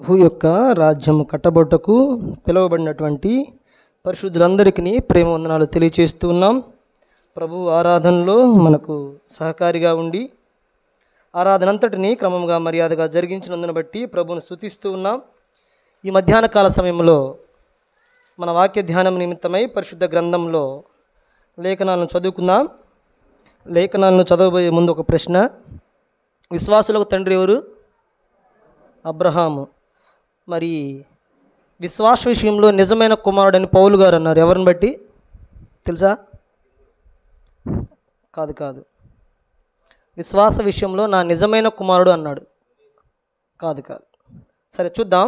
ప్రభు యొక్క రాజ్యము కట్టబొట్టకు పిలువబడినటువంటి పరిశుద్ధులందరికీ ప్రేమ వందనాలు తెలియచేస్తూ ఉన్నాం. ప్రభు ఆరాధనలో మనకు సహకారిగా ఉండి ఆరాధన అంతటిని క్రమంగా మర్యాదగా జరిగించినందును బట్టి ప్రభువును స్తుతిస్తూ ఉన్నాం. ఈ మధ్యాహ్న కాల సమయంలో మన వాక్య ధ్యానం నిమిత్తమై పరిశుద్ధ గ్రంథంలో లేఖనాలను చదువుకుందాం. లేఖనాలను చదవబోయే ముందు ఒక ప్రశ్న. విశ్వాసులకు తండ్రి ఎవరు? అబ్రహాము. మరి విశ్వాస విషయంలో నిజమైన కుమారుడని పౌలు గారు అన్నారు. ఎవరిని బట్టి తెలుసా? కాదు. విశ్వాస విషయంలో నా నిజమైన కుమారుడు అన్నాడు. కాదు. సరే చూద్దాం.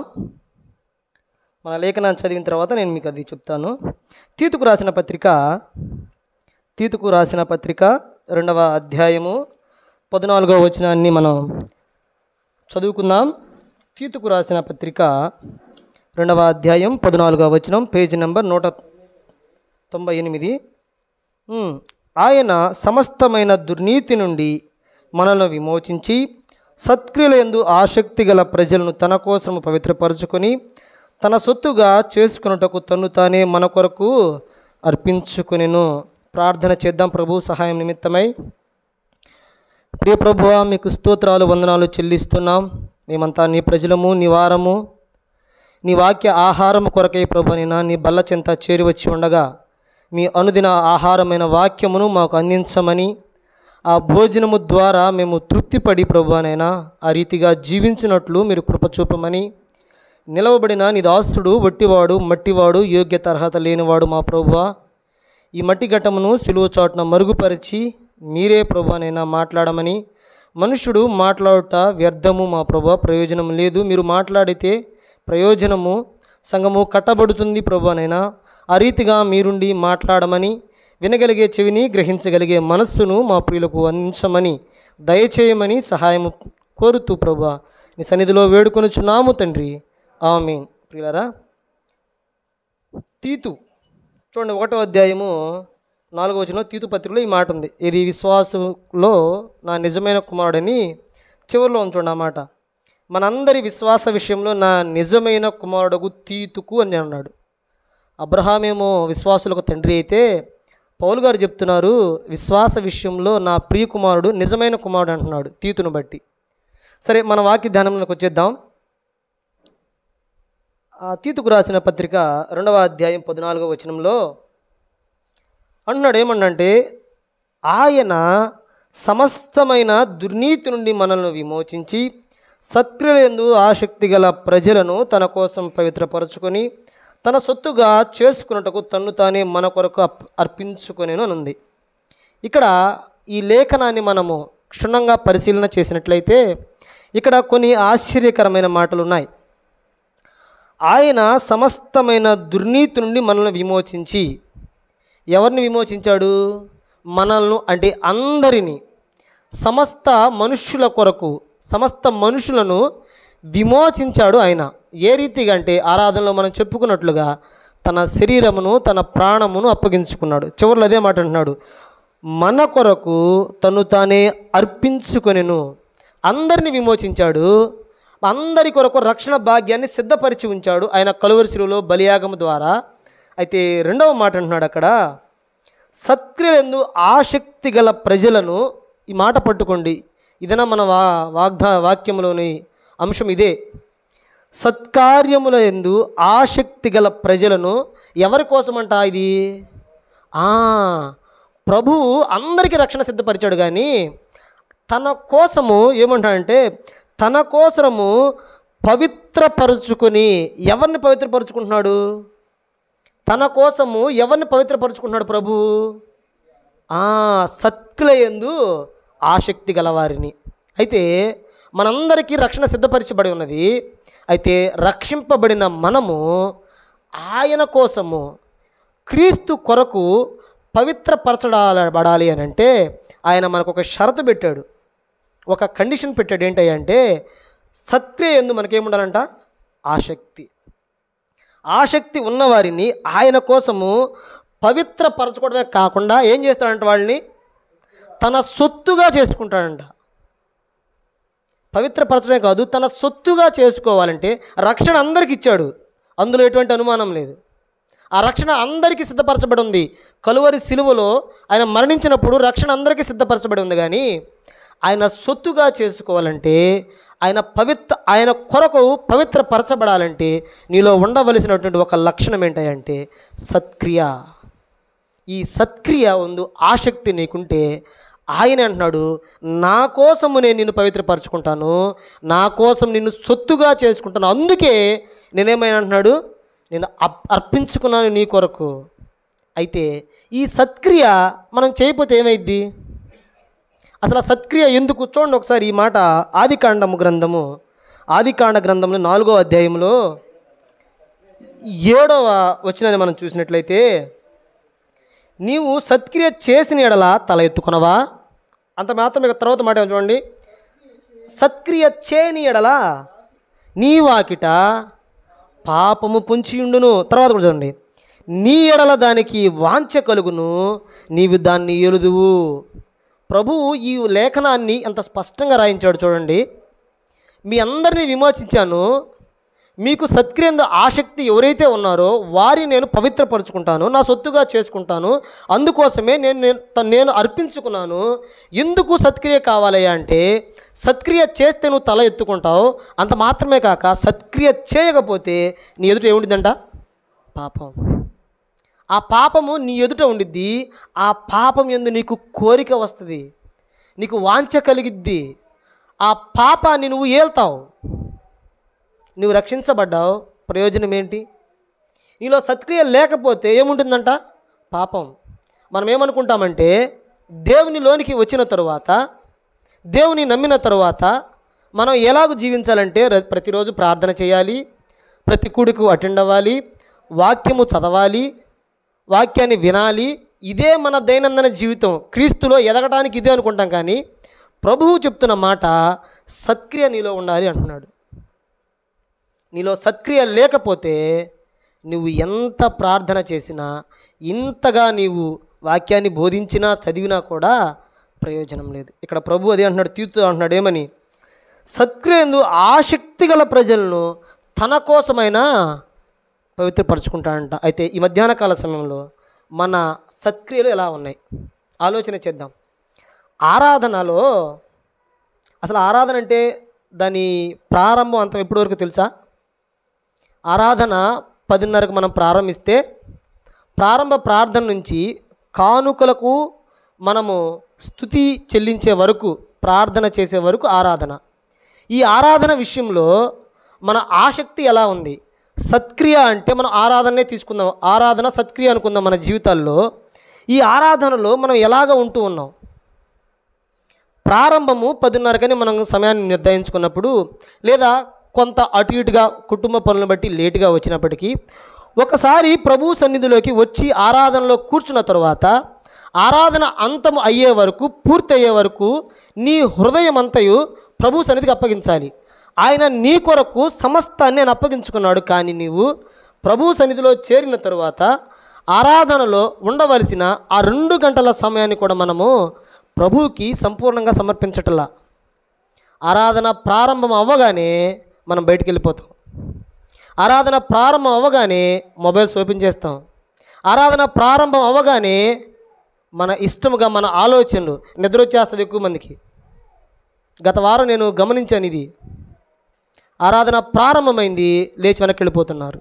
మన లేఖనాన్ని చదివిన తర్వాత నేను మీకు అది చెప్తాను. తీతుకు రాసిన పత్రిక 2వ అధ్యాయము 14వ వచనాన్ని మనం చదువుకుందాం. తీతుకు రాసిన పత్రిక 2వ అధ్యాయం 14వ వచనం, పేజీ నెంబర్ 198. ఆయన సమస్తమైన దుర్నీతి నుండి మనల్ని విమోచించి సత్క్రియలందు ఆసక్తి గల ప్రజలను తన కోసము పవిత్రపరచుకొని తన సొత్తుగా చేసుకున్నటకు తన్ను తానే మన కొరకు అర్పించుకొనెను. ప్రార్థన చేద్దాం ప్రభు సహాయం నిమిత్తమై. ప్రియ ప్రభువా, మీకు స్తోత్రాలు వందనాలు చెల్లిస్తున్నాం. మేమంతా నీ ప్రజలము, నీ వారము, నీ వాక్య ఆహారము కొరకై ప్రభునైనా నీ బల్ల చెంత చేరివచ్చి ఉండగా మీ అనుదిన ఆహారమైన వాక్యమును మాకు అందించమని, ఆ భోజనము ద్వారా మేము తృప్తిపడి ప్రభునైనా ఆ రీతిగా జీవించినట్లు మీరు కృప చూపమని, నిలవబడిన నీ దాసుడు వట్టివాడు మట్టివాడు యోగ్యత అర్హత లేనివాడు మా ప్రభువా, ఈ మట్టి ఘట్టమును సిలువ చాటున మరుగుపరిచి మీరే ప్రభునైనా మాట్లాడమని, మనుషుడు మాట్లాడుట వ్యర్థము మా ప్రభువా, ప్రయోజనం లేదు. మీరు మాట్లాడితే ప్రయోజనము, సంఘము కట్టబడుతుంది ప్రభువనైనా. ఆ రీతిగా మీరుండి మాట్లాడమని, వినగలిగే చెవిని గ్రహించగలిగే మనస్సును మా ప్రియులకు అందించమని దయచేయమని సహాయము కోరుతూ ప్రభువా నీ సన్నిధిలో వేడుకొనుచున్నాము తండ్రి. ఆమేన్. ప్రియులారా, తీతు చూడండి, 1వ అధ్యాయము 4వ వచనంలో తీతు పత్రికలో ఈ మాట ఉంది. ఇది విశ్వాసంలో నా నిజమైన కుమారుడని చివరిలో ఉంచండి. ఆ మాట మనందరి విశ్వాస విషయంలో నా నిజమైన కుమారుడు తీతుకు అని అన్నాడు. అబ్రహామేమో విశ్వాసులకు తండ్రి అయితే, పౌలు గారు చెప్తున్నారు విశ్వాస విషయంలో నా ప్రియ కుమారుడు నిజమైన కుమారుడు అంటున్నాడు తీతును బట్టి. సరే, మన వాక్య ధ్యానంలోకి వచ్చేద్దాం. ఆ తీతుకు రాసిన పత్రిక 2వ అధ్యాయం 14వ వచనంలో అంటున్నాడు ఏమన్నంటే, ఆయన సమస్తమైన దుర్నీతి నుండి మనల్ని విమోచించి సత్క్రియలందు ఆసక్తి గల ప్రజలను తన కోసం పవిత్రపరచుకొని తన సొత్తుగా చేసుకున్నటకు తన్ను తానే మన కొరకు అర్పించుకొనెను అని ఉంది. ఇక్కడ ఈ లేఖనాన్ని మనము క్షుణ్ణంగా పరిశీలన చేసినట్లయితే ఇక్కడ కొన్ని ఆశ్చర్యకరమైన మాటలు ఉన్నాయి. ఆయన సమస్తమైన దుర్నీతి నుండి మనల్ని విమోచించి, ఎవరిని విమోచించాడు? మనల్ని, అంటే అందరినీ, సమస్త మనుష్యుల కొరకు సమస్త మనుషులను విమోచించాడు ఆయన. ఏ రీతిగా అంటే ఆరాధనలో మనం చెప్పుకున్నట్లుగా తన శరీరమును తన ప్రాణమును అప్పగించుకున్నాడు. చివరిలో అదే మాట అంటున్నాడు, మన కొరకు తను తానే అర్పించుకొనెను. అందరిని విమోచించాడు, అందరి కొరకు రక్షణ భాగ్యాన్ని సిద్ధపరిచి ఉంచాడు ఆయన కలువరి శిలువలో బలియాగము ద్వారా. అయితే 2వ మాట అంటున్నాడు అక్కడ, సత్క్రియలందు ఆసక్తి గల ప్రజలను. ఈ మాట పట్టుకోండి, ఇదైనా మన వాక్యములోని అంశం ఇదే. సత్కార్యముల యందు ఆసక్తి గల ప్రజలను ఎవరి కోసమంట? ఇది ప్రభువు అందరికీ రక్షణ సిద్ధపరిచాడు, కానీ తన కోసము ఏమంటాడంటే తన కోసము పవిత్రపరుచుకొని. ఎవరిని పవిత్రపరుచుకుంటున్నాడు? తన కోసము ఎవరిని పవిత్రపరుచుకుంటున్నాడు ప్రభు? సత్క్రియలందు ఆసక్తి గలవారిని. అయితే మనందరికీ రక్షణ సిద్ధపరచబడి ఉన్నది. అయితే రక్షింపబడిన మనము ఆయన కోసము క్రీస్తు కొరకు పవిత్రపరచబడాలి అని అంటే ఆయన మనకు ఒక షరతు పెట్టాడు, ఒక కండిషన్ పెట్టాడు. ఏంటంటే సత్క్రియలందు మనకేముండాలంట? ఆసక్తి ఉన్నవారిని ఆయన కోసము పవిత్రపరచుకోవడమే కాకుండా ఏం చేస్తాడంట? వాళ్ళని తన సొత్తుగా చేసుకుంటాడంట. పవిత్రపరచడమే కాదు, తన సొత్తుగా చేసుకోవాలంటే రక్షణ అందరికి ఇచ్చాడు, అందులో ఎటువంటి అనుమానం లేదు. ఆ రక్షణ అందరికీ సిద్ధపరచబడి ఉంది. కలువరి సిలువలో ఆయన మరణించినప్పుడు రక్షణ అందరికీ సిద్ధపరచబడి ఉంది. కానీ ఆయన సొత్తుగా చేసుకోవాలంటే, ఆయన కొరకు పవిత్రపరచబడాలంటే నీలో ఉండవలసినటువంటి ఒక లక్షణం ఏంటంటే సత్క్రియ. ఈ సత్క్రియ ఉంది ఆసక్తి నీకుంటే ఆయన అంటున్నాడు, నా కోసము నేను నిన్ను పవిత్రపరచుకుంటాను, నా కోసం నిన్ను సొత్తుగా చేసుకుంటాను, అందుకే నేనేమైనా అంటున్నాడు, నేను అర్పించుకున్నాను నీ కొరకు. అయితే ఈ సత్క్రియ మనం చేయకపోతే ఏమైద్ది? అసలు ఆ సత్క్రియ ఎందుకు? చూడండి ఒకసారి ఈ మాట ఆదికాండ గ్రంథంలో 4వ అధ్యాయంలో 7వ వచనాన్ని మనం చూసినట్లయితే, నీవు సత్క్రియ చేసిన ఎడల తల ఎత్తుకునవా? అంత మాత్రమే. తర్వాత మాట చూడండి, సత్క్రియ చేయని ఎడల నీ వాకిట పాపము పొంచియుండును. తర్వాత కూడా చూడండి, నీ ఎడల దానికి వాంఛ కలుగును, నీవు దాన్ని ఎలుదువు. ప్రభువు ఈ లేఖనాన్ని ఎంత స్పష్టంగా రాయించాడు చూడండి. మీ అందరినీ విమోచించాను, మీకు సత్క్రియ ఆసక్తి ఎవరైతే ఉన్నారో వారిని నేను పవిత్రపరుచుకుంటాను, నా సొత్తుగా చేసుకుంటాను, అందుకోసమే నేను అర్పించుకున్నాను. ఎందుకు సత్క్రియ కావాలయ్యా అంటే, సత్క్రియ చేస్తే నువ్వు తల ఎత్తుకుంటావు, అంత మాత్రమే కాక సత్క్రియ చేయకపోతే నీ ఎదుట ఏముండిద్దంట? పాపం. ఆ పాపము నీ ఎదుట ఉండిద్ది. ఆ పాపం యందు నీకు కోరిక వస్తుంది, నీకు వాంఛ కలిగిద్ది. ఆ పాపాన్ని నువ్వు ఏల్తావు. నువ్వు రక్షించబడ్డావు, ప్రయోజనం ఏంటి? నీలో సత్క్రియ లేకపోతే ఏముంటుందంట? పాపం. మనం ఏమనుకుంటామంటే, దేవునిలోనికి వచ్చిన తరువాత, దేవుని నమ్మిన తరువాత మనం ఎలాగ జీవించాలంటే, ప్రతిరోజు ప్రార్థన చేయాలి, ప్రతి కూడికి అటెండ్ అవ్వాలి, వాక్యము చదవాలి, వాక్యాన్ని వినాలి, ఇదే మన దైనందిన జీవితం, క్రీస్తులో ఎదగడానికి ఇదే అనుకుంటాం. కానీ ప్రభువు చెప్తున్న మాట సత్క్రియ నీలో ఉండాలి అంటున్నాడు. నీలో సత్క్రియ లేకపోతే నువ్వు ఎంత ప్రార్థన చేసినా, ఇంతగా నీవు వాక్యాన్ని బోధించినా చదివినా కూడా ప్రయోజనం లేదు. ఇక్కడ ప్రభు అదే అంటున్నాడు, తీతు అంటున్నాడు ఏమని, సత్క్రియను ఆసక్తి గల ప్రజలను తన కోసమైనా పవిత్రపరచుకుంటాడంట. అయితే ఈ మధ్యాహ్న కాల సమయంలో మన సత్క్రియలు ఎలా ఉన్నాయి ఆలోచన చేద్దాం. ఆరాధనలో అసలు ఆరాధన అంటే దాని ప్రారంభం అంతం ఎప్పటి వరకు తెలుసా? ఆరాధన 10:30కు మనం ప్రారంభిస్తే, ప్రారంభ ప్రార్థన నుంచి కానుకలకు మనము స్తుతి చెల్లించే వరకు, ప్రార్థన చేసే వరకు ఆరాధన. ఈ ఆరాధన విషయంలో మన ఆసక్తి ఎలా ఉంది? సత్క్రియ అంటే మనం ఆరాధనే తీసుకుందాం, ఆరాధన సత్క్రియ అనుకుందాం మన జీవితాల్లో. ఈ ఆరాధనలో మనం ఎలాగ ఉంటూ ఉన్నాం? ప్రారంభము 10:30కని మనం సమయాన్ని నిర్ధారించుకున్నప్పుడు, లేదా కొంత అటు ఇటుగా కుటుంబ పనులను బట్టి లేటుగా వచ్చినప్పటికీ, ఒకసారి ప్రభు సన్నిధిలోకి వచ్చి ఆరాధనలో కూర్చున్న తరువాత, ఆరాధన అంతం అయ్యే వరకు, పూర్తి అయ్యే వరకు నీ హృదయం అంతయు ప్రభు సన్నిధికి అప్పగించాలి. ఆయన నీ కొరకు సమస్తాన్ని నేను అప్పగించుకున్నాడు. కానీ నీవు ప్రభు సన్నిధిలో చేరిన తరువాత ఆరాధనలో ఉండవలసిన ఆ 2 గంటల సమయాన్ని కూడా మనము ప్రభువుకి సంపూర్ణంగా సమర్పించటల్లా. ఆరాధన ప్రారంభం అవ్వగానే మనం బయటికి వెళ్ళిపోతాం. ఆరాధన ప్రారంభం అవ్వగానే మొబైల్స్ ఓపెన్ చేస్తాం. ఆరాధన ప్రారంభం అవ్వగానే మన ఇష్టముగా మన ఆలోచనలు, నిద్ర వచ్చేస్తుంది ఎక్కువ మందికి. గత వారం నేను గమనించాను ఇది. ఆరాధన ప్రారంభమైంది, లేచి వెనక్కి వెళ్ళిపోతున్నారు.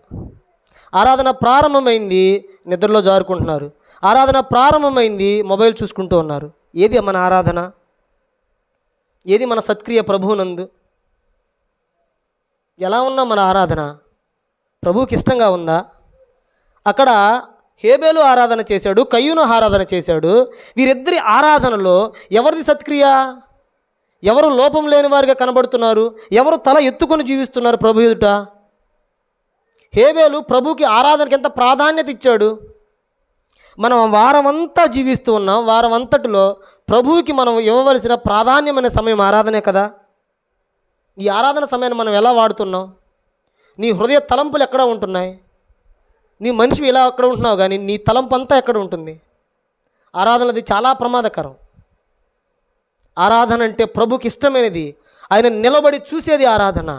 ఆరాధన ప్రారంభమైంది, నిద్రలో జారుకుంటున్నారు. ఆరాధన ప్రారంభమైంది, మొబైల్ చూసుకుంటూ ఉన్నారు. ఏది మన ఆరాధన? ఏది మన సత్క్రియ ప్రభువునందు? ఎలా ఉన్నా మన ఆరాధన ప్రభువుకి ఇష్టంగా ఉందా? అక్కడ హేబేలు ఆరాధన చేశాడు, కయ్యూను ఆరాధన చేశాడు. వీరిద్దరి ఆరాధనలో ఎవరిది సత్క్రియ? ఎవరు లోపం లేని వారిగా కనబడుతున్నారు? ఎవరు తల ఎత్తుకొని జీవిస్తున్నారు ప్రభు ఎదుట? హేబేలు ప్రభువుకి ఆరాధనకి ఎంత ప్రాధాన్యత ఇచ్చాడు. మనం వారమంతా జీవిస్తూ ఉన్నాం. వారం అంతటిలో ప్రభువుకి మనం ఇవ్వవలసిన ప్రాధాన్యమైన సమయం ఆరాధనే కదా. ఈ ఆరాధన సమయాన్ని మనం ఎలా వాడుతున్నాం? నీ హృదయ తలంపులు ఎక్కడ ఉంటున్నాయి? నీ మనిషి ఇలా అక్కడ ఉంటున్నావు, కానీ నీ తలంపు అంతా ఎక్కడ ఉంటుంది? ఆరాధనది చాలా ప్రమాదకరం. ఆరాధన అంటే ప్రభుకి ఇష్టమైనది. ఆయన నిలబడి చూసేది ఆరాధన.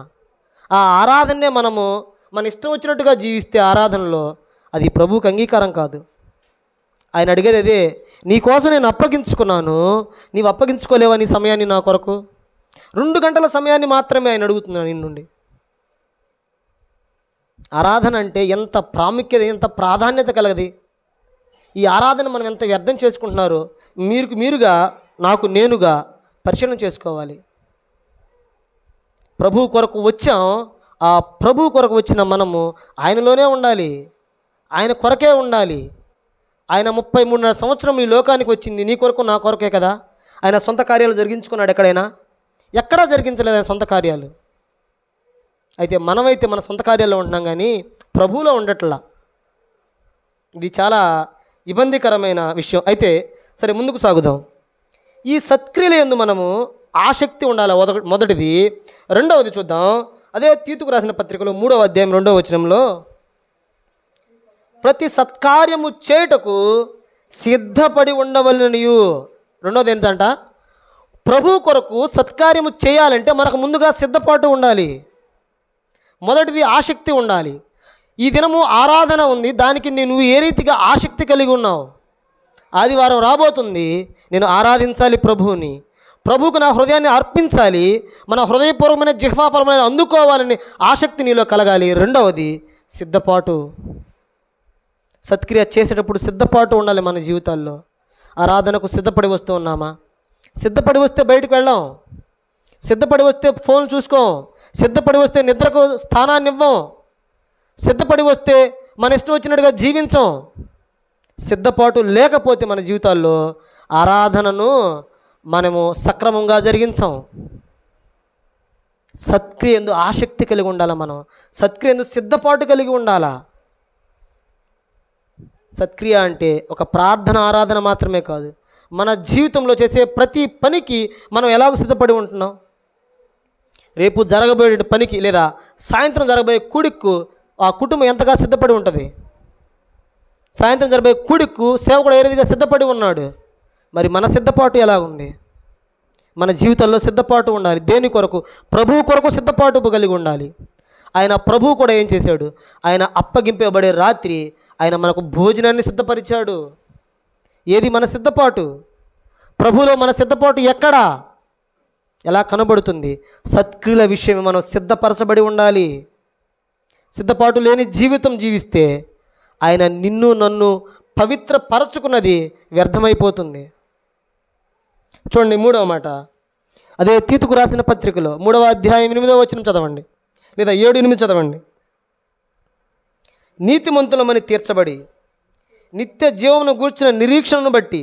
ఆ ఆరాధనే మనము మన ఇష్టం వచ్చినట్టుగా జీవిస్తే ఆరాధనలో అది ప్రభువుకి అంగీకారం కాదు. ఆయన అడిగేది అదే, నీ కోసం నేను అప్పగించుకున్నాను, నీవు అప్పగించుకోలేవా నీ సమయాన్ని నా కొరకు? 2 గంటల సమయాన్ని మాత్రమే ఆయన అడుగుతున్నాను నిన్నుండి. ఆరాధన అంటే ఎంత ప్రాముఖ్యత, ఎంత ప్రాధాన్యత కలగది. ఈ ఆరాధన మనం ఎంత వ్యర్థం చేసుకుంటున్నారో మీరుగా నాకు నేనుగా పరిశీలన చేసుకోవాలి. ప్రభు కొరకు వచ్చాం, ఆ ప్రభు కొరకు వచ్చిన మనము ఆయనలోనే ఉండాలి, ఆయన కొరకే ఉండాలి. ఆయన 33 సంవత్సరం ఈ లోకానికి వచ్చింది నీ కొరకు నా కొరకే కదా. ఆయన సొంత కార్యాలు జరిగించుకున్నాడు ఎక్కడైనా? ఎక్కడా జరిగించలేదు ఆయన సొంత కార్యాలు. అయితే మనమైతే మన సొంత కార్యాల్లో ఉంటున్నాం కానీ ప్రభువులో ఉండట్లా. ఇది చాలా ఇబ్బందికరమైన విషయం. అయితే సరే, ముందుకు సాగుదాం. ఈ సత్క్రియల యందు మనము ఆసక్తి ఉండాలి, మొదటిది. రెండవది చూద్దాం. అదే తీతుకు రాసిన పత్రికలో 3వ అధ్యాయం 2వ వచనంలో, ప్రతి సత్కార్యము చేయుటకు సిద్ధపడి ఉండవలెననియు. రెండవది ఏంటంట? ప్రభు కొరకు సత్కార్యము చేయాలంటే మనకు ముందుగా సిద్ధపాటు ఉండాలి. మొదటిది ఆసక్తి ఉండాలి. ఈ దినము ఆరాధన ఉంది, దానికి నువ్వు ఏ రీతిగా ఆసక్తి కలిగి ఉన్నావు? ఆదివారం రాబోతుంది, నేను ఆరాధించాలి ప్రభువుని, ప్రభువుకు నా హృదయాన్ని అర్పించాలి, మన హృదయపూర్వమైన జిహ్వాఫలమైన అందుకోవాలని ఆసక్తి నీలో కలగాలి. రెండవది సిద్ధపాటు. సత్క్రియ చేసేటప్పుడు సిద్ధపాటు ఉండాలి మన జీవితాల్లో. ఆరాధనకు సిద్ధపడి వస్తూ ఉన్నామా? సిద్ధపడి వస్తే బయటకు వెళ్ళాం, సిద్ధపడి వస్తే ఫోన్ చూసుకోం, సిద్ధపడి వస్తే నిద్రకు స్థానాన్ని ఇవ్వం, సిద్ధపడి వస్తే మన ఇష్టం వచ్చినట్టుగా జీవించం. సిద్ధపాటు లేకపోతే మన జీవితాల్లో ఆరాధనను మనము సక్రమంగా జరిగించాం. సత్క్రియందు ఆసక్తి కలిగి ఉండాలా, మనం సత్క్రియందు సిద్ధపాటు కలిగి ఉండాలా. సత్క్రియ అంటే ఒక ప్రార్థన ఆరాధన మాత్రమే కాదు, మన జీవితంలో చేసే ప్రతి పనికి మనం ఎలాగో సిద్ధపడి ఉంటున్నాం. రేపు జరగబోయే పనికి లేదా సాయంత్రం జరగబోయే కూడికు ఆ కుటుంబం ఎంతగా సిద్ధపడి ఉంటుంది. సాయంత్రం జరగబోయే కూడికు సేవకుడు ఏ రీతిగా సిద్ధపడి ఉన్నాడు. మరి మన సిద్ధపాటు ఎలా ఉంది? మన జీవితంలో సిద్ధపాటు ఉండాలి. దేని కొరకు? ప్రభువు కొరకు సిద్ధపాటు కలిగి ఉండాలి. ఆయన ప్రభువు కూడా ఏం చేశాడు? ఆయన అప్పగింపబడే రాత్రి ఆయన మనకు భోజనాన్ని సిద్ధపరిచాడు. ఏది మన సిద్ధపాటు? ప్రభువులో మన సిద్ధపాటు ఎక్కడా, ఎలా కనబడుతుంది? సత్క్రియల విషయం మనం సిద్ధపరచబడి ఉండాలి. సిద్ధపాటు లేని జీవితం జీవిస్తే ఆయన నిన్ను నన్ను పవిత్రపరచుకున్నది వ్యర్థమైపోతుంది. చూడండి 3వ మాట, అదే తీతుకు రాసిన పత్రికలో 3వ అధ్యాయం 8వ వచనం చదవండి, లేదా 7-8 చదవండి. నీతిమంతులమని తీర్చబడి నిత్య జీవమును గూర్చిన నిరీక్షణను బట్టి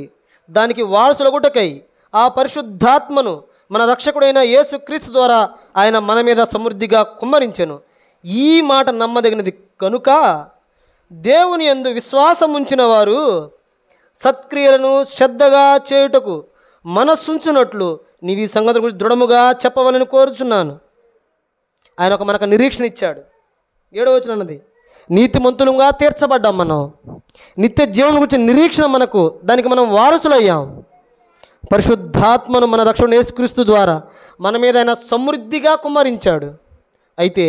దానికి వారసులగుటకై ఆ పరిశుద్ధాత్మను మన రక్షకుడైన యేసుక్రీస్తు ద్వారా ఆయన మన మీద సమృద్ధిగా కుమ్మరించెను. ఈ మాట నమ్మదగినది కనుక దేవుని యందు విశ్వాసం ఉంచిన వారు సత్క్రియలను శ్రద్ధగా చేయుటకు మనస్సుంచున్నట్లు నీవు ఈ సంగతుల గురించి దృఢముగా చెప్పవాలని కోరుచున్నాను. ఆయన మనకు నిరీక్షణ ఇచ్చాడు. 7వ వచనం అన్నది, నీతిమంతులుగా తీర్చబడ్డాం మనం. నిత్య జీవనం గురించి నిరీక్షణ మనకు, దానికి మనం వారసులయ్యాం. పరిశుద్ధాత్మను మన రక్షణ యేసుక్రీస్తు ద్వారా మన మీద ఆయన సమృద్ధిగా కుమ్మరించాడు. అయితే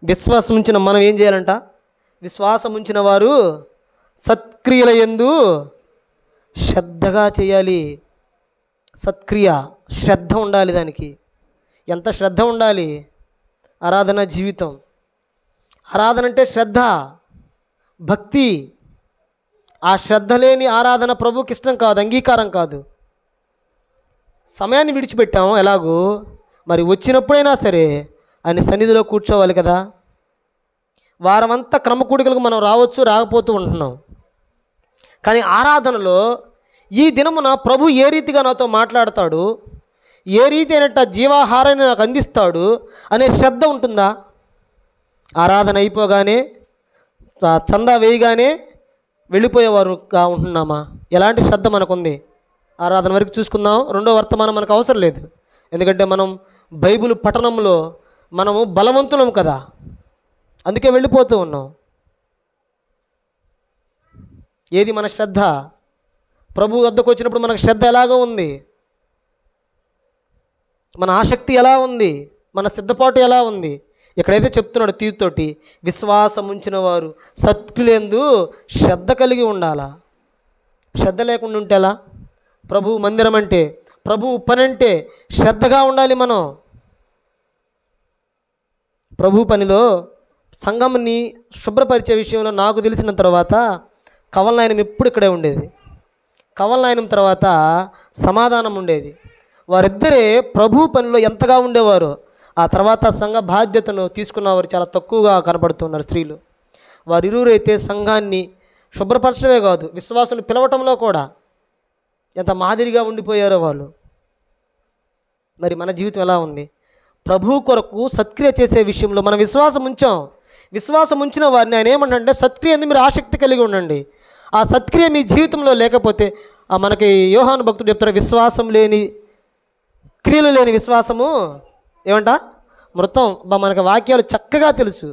విశ్వాసం ఉంచిన మనం ఏం చేయాలంట? విశ్వాసం ఉంచిన వారు సత్క్రియల యందు శ్రద్ధగా చేయాలి. సత్క్రియ శ్రద్ధ ఉండాలి. దానికి ఎంత శ్రద్ధ ఉండాలి? ఆరాధన జీవితం. ఆరాధన అంటే శ్రద్ధ, భక్తి. ఆ శ్రద్ధ లేని ఆరాధన ప్రభువుకి ఇష్టం కాదు, అంగీకారం కాదు. సమయాన్ని విడిచిపెట్టాము ఎలాగో, మరి వచ్చినప్పుడైనా సరే ఆయన సన్నిధిలో కూర్చోవాలి కదా. వారమంతా క్రమకూడికలకు మనం రావచ్చు, రాకపోతూ ఉంటున్నాం. కానీ ఆరాధనలో ఈ దినమున ప్రభు ఏ రీతిగా నాతో మాట్లాడతాడు, ఏ రీతి అయినట్టు జీవాహారాన్ని నాకు అందిస్తాడు అనే శ్రద్ధ ఉంటుందా? ఆరాధన అయిపోగానే చందా వేయగానే వెళ్ళిపోయేవారుగా ఉంటున్నామా? ఎలాంటి శ్రద్ధ మనకుంది? ఆరాధన వరకు చూసుకుందాం, రెండో వర్తమానం మనకు అవసరం లేదు. ఎందుకంటే మనం బైబిల్ పఠనంలో మనము బలవంతులం కదా, అందుకే వెళ్ళిపోతూ ఉన్నాం. ఏది మన శ్రద్ధ? ప్రభు వద్దకు వచ్చినప్పుడు మనకు శ్రద్ధ ఎలాగో ఉంది. మన ఆసక్తి ఎలా ఉంది, మన సిద్ధపాటు ఎలా ఉంది. ఇక్కడైతే చెప్తున్నాడు తీరుతోటి, విశ్వాసం ఉంచిన వారు సత్క్రియలందు శ్రద్ధ కలిగి ఉండాలా. శ్రద్ధ లేకుండా ఉంటే ఎలా? ప్రభు మందిరం అంటే, ప్రభు పని అంటే శ్రద్ధగా ఉండాలి మనం. ప్రభు పనిలో సంఘంని శుభ్రపరిచే విషయంలో నాకు తెలిసిన తర్వాత కవలనాయనం ఎప్పుడు ఇక్కడే ఉండేది. కవలనాయనం తర్వాత సమాధానం ఉండేది. వారిద్దరే ప్రభు పనిలో ఎంతగా ఉండేవారు. ఆ తర్వాత సంఘ బాధ్యతను తీసుకున్నవారు చాలా తక్కువగా కనబడుతున్నారు స్త్రీలు. వారిరువురైతే సంఘాన్ని శుభ్రపరచడమే కాదు, విశ్వాసులు పిలవటంలో కూడా ఎంత మాదిరిగా ఉండిపోయారో వాళ్ళు. మరి మన జీవితం ఎలా ఉంది? ప్రభు కొరకు సత్క్రియ చేసే విషయంలో మనం విశ్వాసం ఉంచాం. విశ్వాసం ఉంచిన వారిని ఆయన ఏమంటే సత్క్రియ మీరు ఆసక్తి కలిగి ఉండండి. ఆ సత్క్రియ మీ జీవితంలో లేకపోతే మనకి యోహాను భక్తుడు చెప్తారు, విశ్వాసం లేని క్రియలు లేని విశ్వాసము ఏమంట మృతం. మనకి వాక్యాలు చక్కగా తెలుసు.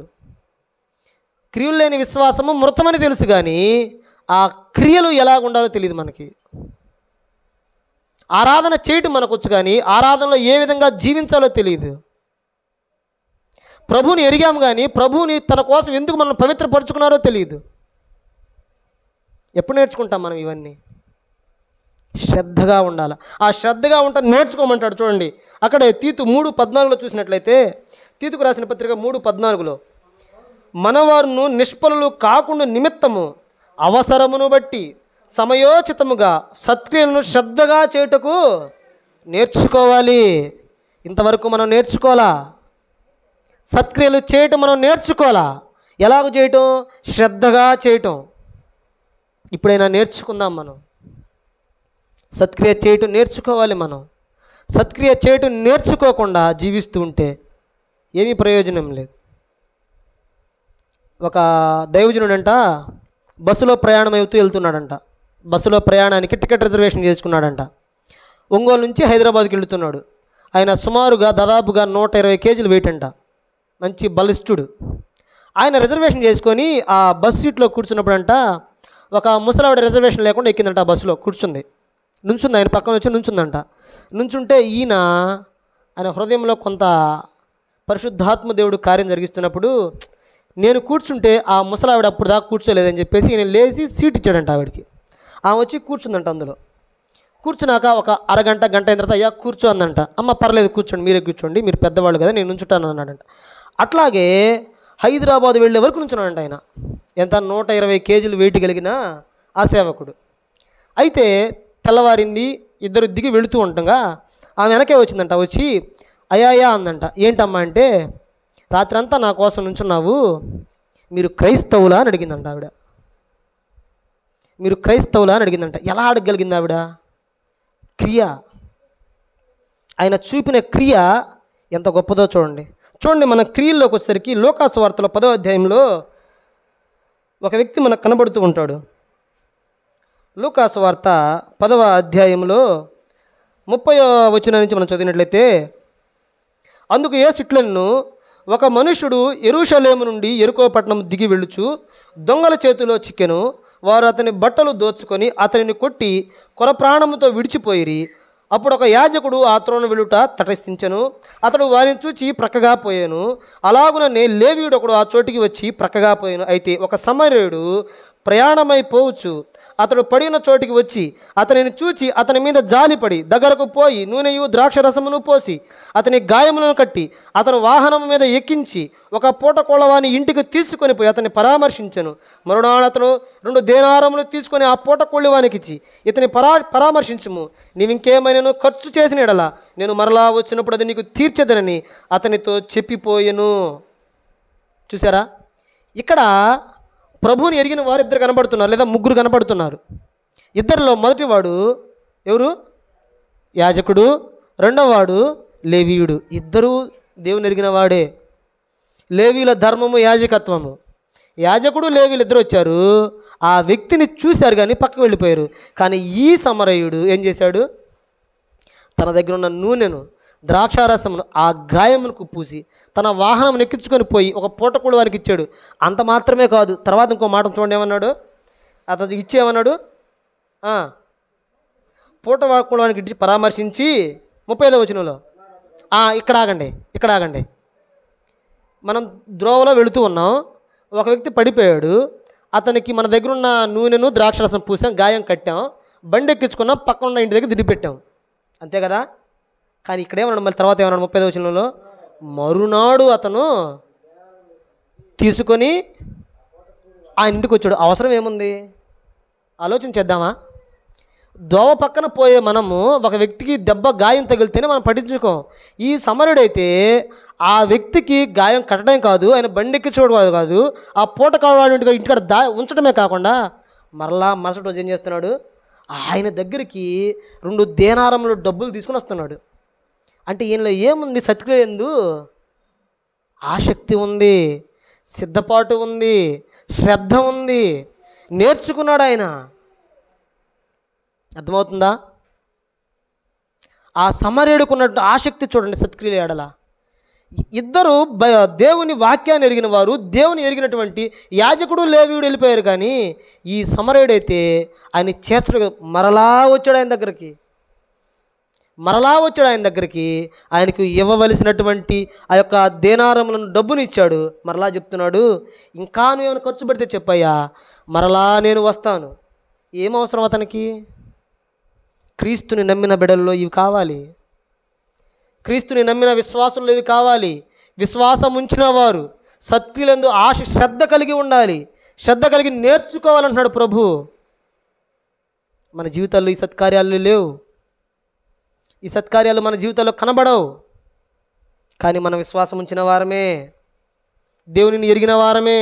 క్రియలు లేని విశ్వాసము మృతమని తెలుసు, కానీ ఆ క్రియలు ఎలా ఉండాలో తెలియదు మనకి. ఆరాధన చేయటం మనకొచ్చు, కానీ ఆరాధనలో ఏ విధంగా జీవించాలో తెలియదు. ప్రభువుని ఎరిగాము, కానీ ప్రభువుని తన కోసం ఎందుకు మనం పవిత్రపరుచుకున్నారో తెలియదు. ఎప్పుడు నేర్చుకుంటాం మనం ఇవన్నీ? శ్రద్ధగా ఉండాలి. ఆ శ్రద్ధగా ఉంటా నేర్చుకోమంటాడు. చూడండి అక్కడే తీతు 3:14 చూసినట్లయితే, తీతుకు రాసిన పత్రిక 3:14, మనవారును నిష్ఫలులు కాకుండా నిమిత్తము అవసరమును బట్టి సమయోచితముగా సత్క్రియలను శ్రద్ధగా చేయుటకు నేర్చుకోవాలి. ఇంతవరకు మనం నేర్చుకోవాలా? సత్క్రియలు చేయటం మనం నేర్చుకోవాలా? ఎలాగ చేయటం? శ్రద్ధగా చేయటం. ఇప్పుడైనా నేర్చుకుందాం. మనం సత్క్రియ చేయటం నేర్చుకోవాలి. మనం సత్క్రియ చేయటం నేర్చుకోకుండా జీవిస్తూ ఉంటే ఏమీ ప్రయోజనం లేదు. ఒక దైవజనుడంట బస్సులో ప్రయాణం అవుతూ వెళ్తున్నాడంట. బస్సులో ప్రయాణానికి టికెట్ రిజర్వేషన్ చేసుకున్నాడంట. ఒంగోలు నుంచి హైదరాబాద్కి వెళుతున్నాడు. ఆయన సుమారుగా దాదాపుగా 120 కేజీలు వెయిట్ అంట. మంచి బలిష్ఠుడు. ఆయన రిజర్వేషన్ చేసుకొని ఆ బస్ సీట్లో కూర్చున్నప్పుడంట ఒక ముసలావిడ రిజర్వేషన్ లేకుండా ఎక్కిందంట. ఆ బస్సులో కూర్చుంది, నుంచుంది, ఆయన పక్కన వచ్చి నుంచుందంట. నుంచుంటే ఆయన హృదయంలో కొంత పరిశుద్ధాత్మ దేవుడు కార్యం జరిగిస్తున్నప్పుడు, నేను కూర్చుంటే ఆ ముసలావిడ అప్పుడు దాకా కూర్చోలేదని చెప్పేసి ఈయన లేచి సీట్ ఇచ్చాడంట ఆవిడకి. ఆమె వచ్చి కూర్చుందంట. అందులో కూర్చున్నాక ఒక అరగంట గంట అయిన తర్వాత అయ్యా కూర్చో అందంట. అమ్మ పర్లేదు కూర్చోండి, మీరే కూర్చోండి, మీరు పెద్దవాళ్ళు కదా, నేను నుంచుంటాను అన్నాడంట. అట్లాగే హైదరాబాద్ వెళ్ళే వరకు నుంచున్నాడంట ఆయన. ఎంత 120 కేజీలు వెయిట్ కలిగిన ఆ సేవకుడు. అయితే తెల్లవారింది, ఇద్దరు దిగి వెళుతూ ఉండగా ఆమె వెనకే వచ్చిందంట. వచ్చి అయ్యా అందంట. ఏంటమ్మా అంటే, రాత్రంతా నా కోసం నుంచున్నావు, మీరు క్రైస్తవులా అని అడిగిందంట ఆవిడ. మీరు క్రైస్తవులా అని అడిగిందంట. ఎలా అడగగలిగింది ఆవిడ? క్రియ, ఆయన చూపిన క్రియ ఎంత గొప్పదో చూడండి. మన క్రియల్లోకి వచ్చేసరికి లూకాసు వార్తలో 10వ అధ్యాయంలో ఒక వ్యక్తి మనకు కనబడుతూ ఉంటాడు. లూకాసు వార్త 10వ అధ్యాయంలో 30వ వచనం నుంచి మనం చదివినట్లయితే, అందుకు యేసు ఇట్లనెను, ఒక మనుషుడు యెరూషలేము నుండి యెరికో పట్టణం దిగి వెళ్ళుచు దొంగల చేతిలో చిక్కెను. వారు అతని బట్టలు దోచుకొని అతనిని కొట్టి కొరప్రాణముతో విడిచిపోయిరి. అప్పుడు ఒక యాజకుడు ఆ త్రోన వెలుట తటస్థించెను. అతడు వారిని చూచి ప్రక్కగా పోయాను. అలాగుననే లేవీయుడు ఒకడు ఆ చోటికి వచ్చి ప్రక్కగా పోయాను. అయితే ఒక సమరయుడు ప్రయాణమైపోవచ్చు అతడు పడిన చోటికి వచ్చి అతనిని చూచి అతని మీద జాలిపడి దగ్గరకు పోయి నూనెయు ద్రాక్షరసమును పోసి అతని గాయములను కట్టి అతను వాహనం మీద ఎక్కించి ఒక పూట కోళ్ళవాని ఇంటికి తీసుకొని పోయి అతన్ని పరామర్శించెను. మరునాడు అతను 2 దేనారములు తీసుకొని ఆ పూట కోళ్ళవానికి ఇచ్చి ఇతని పరామర్శించుము, నీవింకేమైనా ఖర్చు చేసిన ఎడల నేను మరలా వచ్చినప్పుడు అది నీకు తీర్చెదనని అతనితో చెప్పిపోయెను. చూసారా, ఇక్కడ ప్రభువుని ఎరిగిన వారు 2 కనబడుతున్నారు, లేదా 3 కనబడుతున్నారు. ఇద్దరిలో మొదటివాడు ఎవరు? యాజకుడు. రెండవవాడు లేవీయుడు. ఇద్దరూ దేవుని ఎరిగిన వాడే. లేవీయుల ధర్మము యాజకత్వము. యాజకుడు లేవీయులు ఇద్దరు వచ్చారు, ఆ వ్యక్తిని చూశారు కానీ పక్కకు వెళ్ళిపోయారు. కానీ ఈ సమరయుడు ఏం చేశాడు? తన దగ్గర ఉన్న నూనెను ద్రాక్షారసమును ఆ గాయములకు పూసి తన వాహనం ఎక్కించుకొని పోయి ఒక పూటకూడు వారికి ఇచ్చాడు. అంత మాత్రమే కాదు, తర్వాత ఇంకో మాట చూడండి ఏమన్నాడు. అతను ఇచ్చేమన్నాడు, పూటకూడవానికి ఇచ్చి పరామర్శించి 35వ వచనంలో ఇక్కడ ఆగండి, ఇక్కడ ఆగండి. మనం ద్రోవలో వెళుతూ ఉన్నాం, ఒక వ్యక్తి పడిపోయాడు. అతనికి మన దగ్గర ఉన్న నూనెను ద్రాక్షరసం పూసాం, గాయం కట్టాం, బండి ఎక్కించుకున్నాం, పక్కన ఉన్న ఇంటి దగ్గర దిడిపెట్టాం, అంతే కదా. కానీ ఇక్కడేమన్నాడు మళ్ళీ తర్వాత ఏమన్నాడు 35వ వచనంలో, మరునాడు అతను తీసుకొని ఆయన ఇంటికి వచ్చాడు. అవసరం ఏముంది ఆలోచన చేద్దామా? దోవ పక్కన పోయే మనము ఒక వ్యక్తికి దెబ్బ గాయం తగిలితేనే మనం పట్టించుకోం. ఈ సమరుడైతే ఆ వ్యక్తికి గాయం కట్టడం కాదు, ఆయన బండి ఎక్కించుకోవడం కాదు, ఆ పూట కావాడు ఇంటికాడ ఉంచడమే కాకుండా మరుసటి రోజు ఏం చేస్తున్నాడు, ఆయన దగ్గరికి 2 దేనారములు డబ్బులు తీసుకుని వస్తున్నాడు. అంటే ఈయనలో ఏముంది? సత్క్రియ యందు ఆసక్తి ఉంది, సిద్ధపాటు ఉంది, శ్రద్ధ ఉంది, నేర్చుకున్నాడు ఆయన. అర్థమవుతుందా? ఆ సమరేడుకున్నట్టు ఆసక్తి చూడండి సత్క్రియల ఎడల. ఇద్దరు దేవుని వాక్యాన్ని ఎరిగిన వారు, దేవుని ఎరిగినటువంటి యాజకుడు లేవీయుడు వెళ్ళిపోయారు. కానీ ఈ సమరేడైతే ఆయన చేర్చడు, మరలా వచ్చాడు ఆయన దగ్గరికి, ఆయనకు ఇవ్వవలసినటువంటి ఆ యొక్క దేనారములను డబ్బుని ఇచ్చాడు. మరలా చెప్తున్నాడు, ఇంకా నువ్వు ఏమైనా ఖర్చు పెడితే చెప్పయ్యా, మరలా నేను వస్తాను. ఏం అవసరం అతనికి? క్రీస్తుని నమ్మిన బిడ్డల్లో ఇవి కావాలి, క్రీస్తుని నమ్మిన విశ్వాసుల్లో ఇవి కావాలి. విశ్వాసం ఉంచిన వారు సత్క్రియలందు శ్రద్ధ కలిగి ఉండాలి, శ్రద్ధ కలిగి నేర్చుకోవాలంటున్నాడు ప్రభు. మన జీవితాల్లో ఈ సత్కార్యాలు లేవు, ఈ సత్కార్యాలు మన జీవితాల్లో కనబడవు. కానీ మనం విశ్వాసం ఉంచిన వారమే, దేవునిని ఎరిగిన వారమే.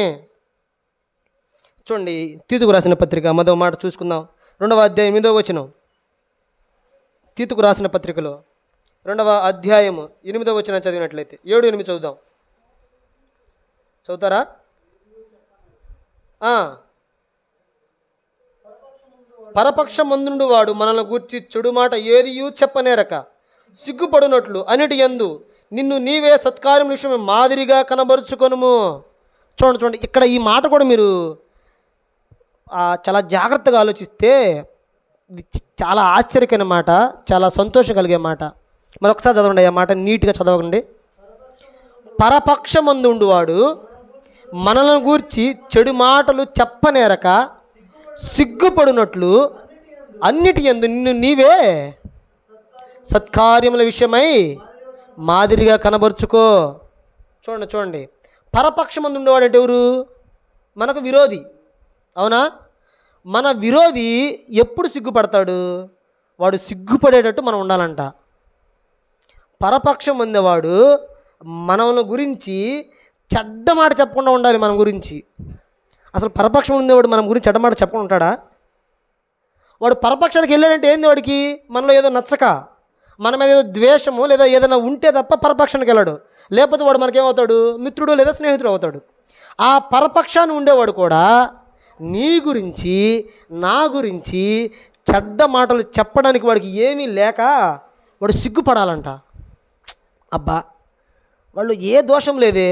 చూడండి, తీతుకు రాసిన పత్రిక 1వ మాట చూసుకుందాం. 2వ అధ్యాయం 8వ వచనం. తీతుకు రాసిన పత్రికలో 2వ అధ్యాయము 8వ వచనం చదివినట్లయితే 7-8 చదువుదాం. చదువుతారా? పరపక్షమందుండు వాడు మనల్ని గూర్చి చెడు మాట ఏదియూ చెప్పనేరక సిగ్గుపడునట్లు అన్నిటి యందు నిన్ను నీవే సత్కార్యం విషయం మాదిరిగా కనబరుచుకొనుము. చూడండి, ఇక్కడ ఈ మాట కూడా మీరు చాలా జాగ్రత్తగా ఆలోచిస్తే చాలా ఆశ్చర్యకరమైన మాట, చాలా సంతోషం కలిగే మాట. మరొకసారి చదవండి ఆ మాట, నీట్గా చదవండి. పరపక్షమందుండు వాడు మనలను గూర్చి చెడు మాటలు చెప్పనేరక సిగ్గుపడునట్లు అన్నిటి యందు నిన్ను నీవే సత్కార్యముల విషయమై మాదిరిగా కనబరుచుకో. చూడండి, పరపక్షమందు ఉండేవాడు అంటే ఎవరు? మనకు విరోధి, అవునా? మన విరోధి ఎప్పుడు సిగ్గుపడతాడు? వాడు సిగ్గుపడేటట్టు మనం ఉండాలంట. పరపక్షం పొందేవాడు మనల్ని గురించి చెడ్డ మాట చెప్పకుండా ఉండాలి. మన గురించి అసలు పరపక్షం ఉండేవాడు మన గురించి చెడ్డ మాట చెప్పకుండా ఉంటాడా? వాడు పరపక్షానికి వెళ్ళాడంటే ఏంది? వాడికి మనలో ఏదో నచ్చక, మన మీద ఏదో ద్వేషము లేదా ఏదైనా ఉంటే తప్ప పరపక్షానికి వెళ్ళాడు. లేకపోతే వాడు మనకేమవుతాడు? మిత్రుడు లేదా స్నేహితుడు అవుతాడు. ఆ పరపక్షాన్ని ఉండేవాడు కూడా నీ గురించి నా గురించి చెడ్డ మాటలు చెప్పడానికి వాడికి ఏమీ లేక వాడు సిగ్గుపడాలంట. అబ్బా, వాళ్ళు ఏ దోషం లేదే,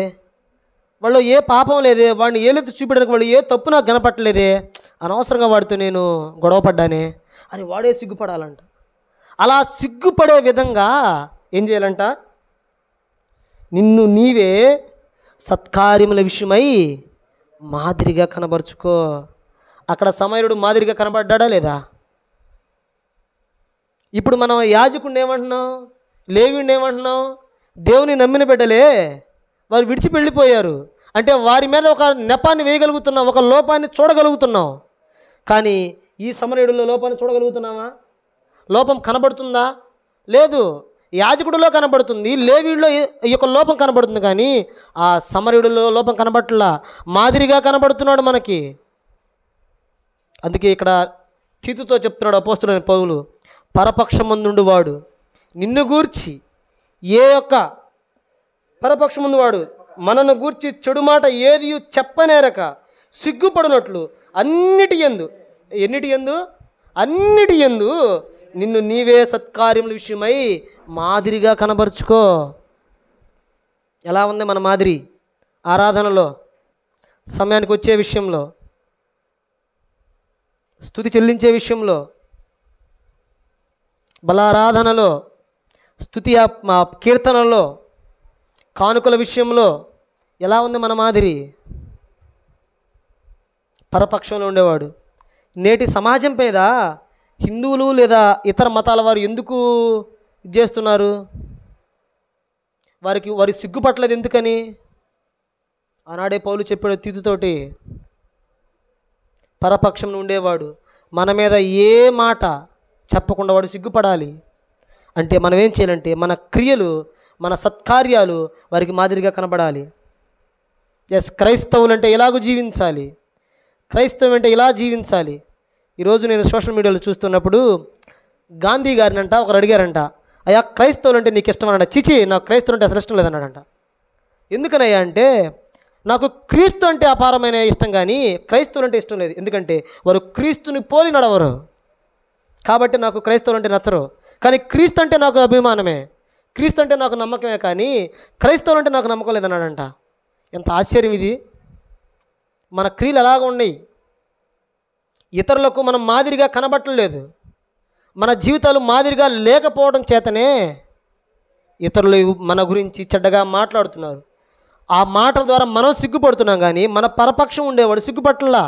వాళ్ళు ఏ పాపం లేదే, వాడిని ఏలెత్తి చూపించడానికి వాళ్ళు ఏ తప్పు నాకు కనపట్టలేదే, అనవసరంగా వాడితో నేను గొడవపడ్డానే అని వాడే సిగ్గుపడాలంట. అలా సిగ్గుపడే విధంగా ఏం చేయాలంట? నిన్ను నీవే సత్కార్యముల విషయమై మాదిరిగా కనబరుచుకో. అక్కడ సమయరుడు మాదిరిగా కనబడ్డా లేదా? ఇప్పుడు మనం యాజకుడిని ఏమంటున్నాం, లేవీయుడిని ఏమంటున్నాం? దేవుని నమ్మిన బిడ్డలే, వారు విడిచి వెళ్ళిపోయారు అంటే వారి మీద ఒక నెపాన్ని వేయగలుగుతున్నాం, ఒక లోపాన్ని చూడగలుగుతున్నాం. కానీ ఈ సమరయుడిలో లోపాన్ని చూడగలుగుతున్నామా? లోపం కనబడుతుందా? లేదు. యాజకుడిలో కనబడుతుంది, లేవీయుడిలో ఈ యొక్క లోపం కనబడుతుంది. కానీ ఆ సమరయుడిలో లోపం కనబడట్లా, మాదిరిగా కనబడుతున్నాడు మనకి. అందుకే ఇక్కడ తీతుతో చెప్తున్నాడు అపోస్తలుడైన పౌలు, పరపక్షమందుండు వాడు నిన్ను గూర్చి ఏ యొక్క పరపక్షమందు వాడు మనను గూర్చి చెడు మాట ఏది చెప్పనేరక సిగ్గుపడినట్లు అన్నిటి యందు నిన్ను నీవే సత్కార్యముల విషయమై మాదిరిగా కనబరుచుకో. ఎలా ఉంది మన మాదిరి? ఆరాధనలో, సమయానికి వచ్చే విషయంలో, స్తుతి చెల్లించే విషయంలో, బలారాధనలో, స్తుతి మా కీర్తనల్లో, కానుకల విషయంలో ఎలా ఉంది మన మాదిరి? పరపక్షంలో ఉండేవాడు. నేటి సమాజం మీద హిందువులు లేదా ఇతర మతాల వారు ఎందుకు చేస్తున్నారు? వారి సిగ్గుపట్లేదు ఎందుకని? ఆనాడే పౌలు చెప్పాడు తీతుతోటి, పరపక్షంలో ఉండేవాడు మన మీద ఏ మాట చెప్పకుండా వాడు సిగ్గుపడాలి. అంటే మనం ఏం చేయాలంటే మన క్రియలు, మన సత్కార్యాలు వారికి మాదిరిగా కనబడాలి. క్రైస్తవులు అంటే ఇలాగూ జీవించాలి, క్రైస్తవం అంటే ఇలా జీవించాలి. ఈరోజు నేను సోషల్ మీడియాలో చూస్తున్నప్పుడు గాంధీ గారిని అంట ఒకరు అడిగారంట, అయ్యా క్రైస్తవులు అంటే నీకు ఇష్టం అన్నాడు. చిచి, నాకు క్రైస్తవులు అంటే అసలు ఇష్టం లేదన్నాడంట. ఎందుకనయ్యా అంటే, నాకు క్రీస్తు అంటే అపారమైన ఇష్టం కానీ క్రైస్తవులు అంటే ఇష్టం లేదు. ఎందుకంటే వారు క్రీస్తుని పోలి నడవరు, కాబట్టి నాకు క్రైస్తవులు అంటే నచ్చరు. కానీ క్రీస్తు అంటే నాకు అభిమానమే, క్రీస్తు అంటే నాకు నమ్మకమే, కానీ క్రైస్తవులు అంటే నాకు నమ్మకం లేదన్నాడంట. ఎంత ఆశ్చర్యం ఇది! మన క్రియలు ఎలాగ ఉన్నాయి? ఇతరులకు మనం మాదిరిగా కనబట్టలేదు. మన జీవితాలు మాదిరిగా లేకపోవడం చేతనే ఇతరులు మన గురించి చెడ్డగా మాట్లాడుతున్నారు. ఆ మాటల ద్వారా మనం సిగ్గుపడుతున్నాం, కానీ మన పరపక్షం ఉండేవాడు సిగ్గుపట్టలా.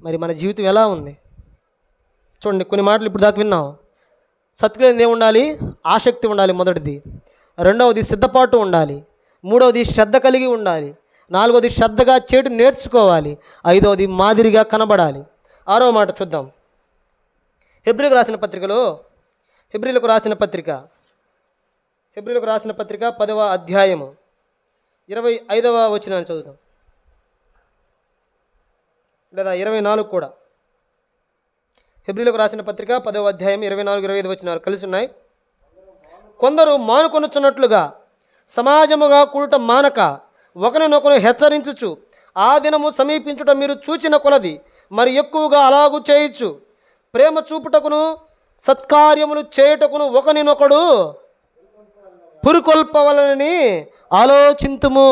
మరి మన జీవితం ఎలా ఉంది చూడండి. కొన్ని మాటలు ఇప్పుడు దాకా విన్నాం. సత్క్రియ ఏముండాలి? ఆసక్తి ఉండాలి మొదటిది. రెండవది సిద్ధపాటు ఉండాలి. మూడవది శ్రద్ధ కలిగి ఉండాలి. నాలుగవది శ్రద్ధగా చేటు నేర్చుకోవాలి. ఐదవది మాదిరిగా కనబడాలి. ఆరవ మాట చూద్దాం. హెబ్రీలకు రాసిన పత్రికలో, హెబ్రీలకు రాసిన పత్రిక 10వ అధ్యాయము 25వ వచనాన్ని చదువుదాం, లేదా 24 కూడా. హెబ్రీలకు రాసిన పత్రిక 10వ అధ్యాయం 24, 25 వచనాలు కలిసి ఉన్నాయి. కొందరు మానుకొనుచున్నట్లుగా సమాజముగా కూడట మానక ఒకరినొకరు హెచ్చరించుచు ఆ దినము సమీపించుట మీరు చూచిన కొలది మరి ఎక్కువగా అలాగూ చేయొచ్చు. ప్రేమ చూపుటకును సత్కార్యములు చేయుటకును ఒకరినొకడు పురికొల్పవలనని ఆలోచింతుము.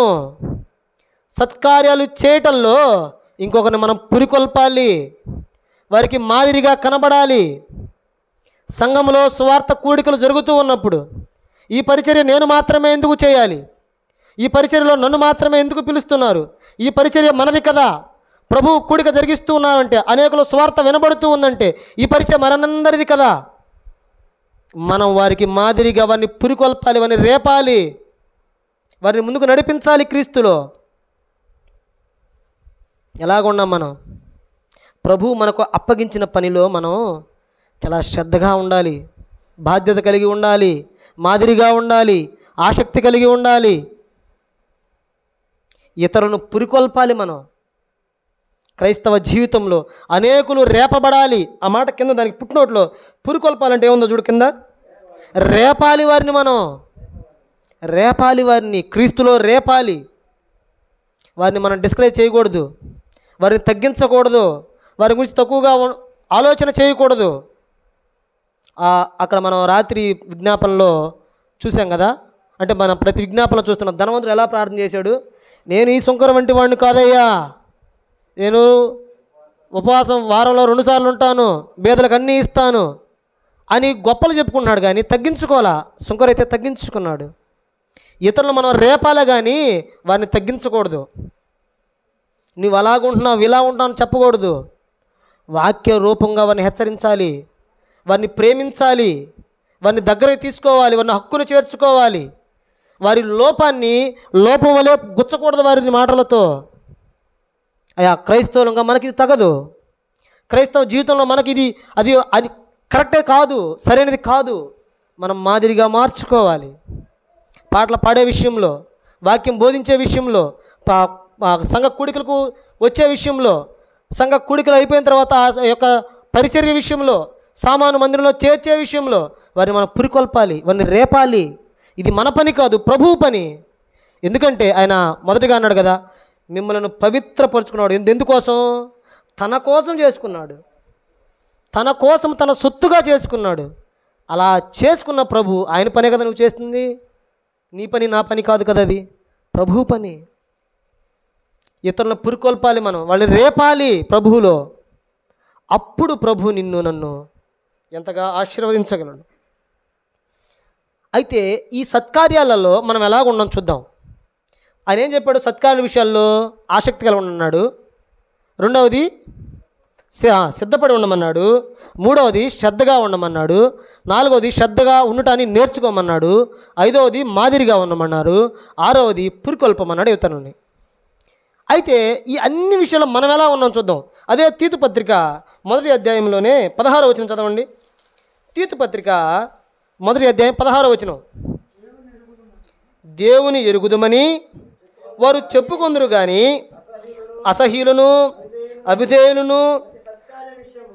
సత్కార్యాలు చేయటంలో ఇంకొకరిని మనం పురికొల్పాలి, వారికి మాదిరిగా కనబడాలి. సంఘంలో సువార్త కూడికలు జరుగుతూ ఉన్నప్పుడు ఈ పరిచర్య నేను మాత్రమే ఎందుకు చేయాలి? ఈ పరిచర్యలో నన్ను మాత్రమే ఎందుకు పిలుస్తున్నారు? ఈ పరిచర్య మనది కదా, ప్రభు కూడిక జరిగిస్తూ ఉన్నారంటే, అనేకులు సువార్త వినబడుతూ ఉందంటే ఈ పరిచర్య మనందరిది కదా. మనం వారికి మాదిరిగా వారిని పురికొల్పాలి, వారిని రేపాలి, వారిని ముందుకు నడిపించాలి క్రీస్తులో. ఎలాగున్నాం మనం? ప్రభు మనకు అప్పగించిన పనిలో మనం చాలా శ్రద్ధగా ఉండాలి, బాధ్యత కలిగి ఉండాలి, మాదిరిగా ఉండాలి, ఆసక్తి కలిగి ఉండాలి. ఇతరులను పురికొల్పాలి. మనం క్రైస్తవ జీవితంలో అనేకులు రేపబడాలి. ఆ మాట కింద దానికి పుట్టినోట్లో పురికొల్పాలంటే ఏముందో చూడు కింద. రేపాలి వారిని, మనం రేపాలి వారిని, క్రీస్తులో రేపాలి. వారిని మనం డిస్కరేజ్ చేయకూడదు, వారిని తగ్గించకూడదు, వారి గురించి తక్కువగా ఆలోచన చేయకూడదు. అక్కడ మనం రాత్రి విజ్ఞాపనలో చూసాం కదా, అంటే మనం ప్రతి విజ్ఞాపనలో చూస్తున్నాం. ధనవంతుడు ఎలా ప్రార్థన చేశాడు? నేను ఈ సుంకరం వంటి వాడిని కాదయ్యా, నేను ఉపవాసం వారంలో 2 సార్లు ఉంటాను, బేదలకు అన్నీ ఇస్తాను అని గొప్పలు చెప్పుకున్నాడు, కానీ తగ్గించుకోవాలా. సుంకరైతే తగ్గించుకున్నాడు. ఇతరులు మనం రేపాలే కానీ వారిని తగ్గించకూడదు. నువ్వు అలాగుంటున్నావు, ఇలా ఉంటావు చెప్పకూడదు. వాక్య రూపంగా వారిని హెచ్చరించాలి, వారిని ప్రేమించాలి, వారిని దగ్గరకు తీసుకోవాలి, వారిని హక్కును చేర్చుకోవాలి. వారి లోపాన్ని లోపం వలె గుచ్చకూడదు వారి మాటలతో. అయ్యా క్రైస్తవులంగా మనకి ఇది తగదు, క్రైస్తవ జీవితంలో మనకి అది కరెక్టే కాదు, సరైనది కాదు. మనం మాదిరిగా మార్చుకోవాలి. పాటలు పాడే విషయంలో, వాక్యం బోధించే విషయంలో, సంఘ కూడికలకు వచ్చే విషయంలో, సంఘ కూడికలు అయిపోయిన తర్వాత ఆ యొక్క పరిచర్య విషయంలో, సామాను మందిరంలో చేర్చే విషయంలో వారిని మనం పురికొల్పాలి, వారిని రేపాలి. ఇది మన పని కాదు, ప్రభువు పని. ఎందుకంటే ఆయన మొదటిగా అన్నాడు కదా, మిమ్మల్ని పవిత్రపరుచుకున్నాడు. ఎందుకోసం? తన కోసం చేసుకున్నాడు, తన కోసం తన సొత్తుగా చేసుకున్నాడు. అలా చేసుకున్న ప్రభు ఆయన పనే కదా నువ్వు చేస్తుంది. నీ పని నా పని కాదు కదా, అది ప్రభువు పని. ఇతరులను పురికొల్పాలి, మనం వాళ్ళని రేపాలి ప్రభువులో. అప్పుడు ప్రభు నిన్ను నన్ను ఎంతగా ఆశీర్వదించగలడు. అయితే ఈ సత్కార్యాలలో మనం ఎలాగ ఉన్నాం చూద్దాం. ఆయన ఏం చెప్పాడు? సత్కార్యాల విషయాల్లో ఆసక్తి కలిగి ఉన్నాడు. రెండవది సిద్ధపడి ఉండమన్నాడు. మూడవది శ్రద్ధగా ఉండమన్నాడు. నాలుగవది శ్రద్ధగా ఉండటాన్ని నేర్చుకోమన్నాడు. ఐదవది మాదిరిగా ఉండమన్నారు. ఆరవది పురికొల్పమన్నాడు యువతనుని. అయితే ఈ అన్ని విషయాలు మనం ఎలా ఉన్నాం చూద్దాం. అదే తీతు పత్రిక 1వ అధ్యాయంలోనే 16వ వచనం చదవండి. తీతు పత్రిక 1వ అధ్యాయం 16వ వచనం. దేవుని ఎరుగుదమని వారు చెప్పుకొందురు గాని అసహ్యులను అవిధేయులను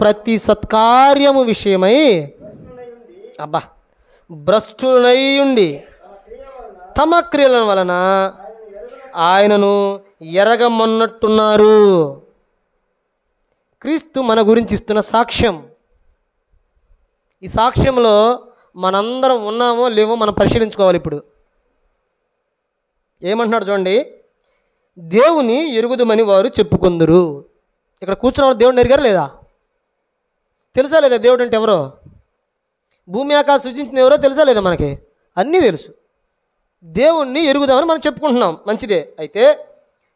ప్రతి సత్కార్యము విషయమై భ్రష్టులైయుండి తమ క్రియల వలన ఆయనను ఎరగమన్నట్టున్నారు. క్రీస్తు మన గురించి ఇస్తున్న సాక్ష్యం. ఈ సాక్ష్యంలో మనందరం ఉన్నామో లేవో మనం పరిశీలించుకోవాలి. ఇప్పుడు ఏమంటున్నాడు చూడండి. దేవుని ఎరుగుదమని వారు చెప్పుకుందరు. ఇక్కడ కూర్చున్న వాళ్ళు దేవుడిని ఎరిగారు లేదా? తెలుసా లేదా దేవుడు అంటే ఎవరో? భూమి ఆకాశం సృజించిన ఎవరో తెలుసా లేదా? మనకి అన్నీ తెలుసు. దేవుణ్ణి ఎరుగుదామని మనం చెప్పుకుంటున్నాం, మంచిదే. అయితే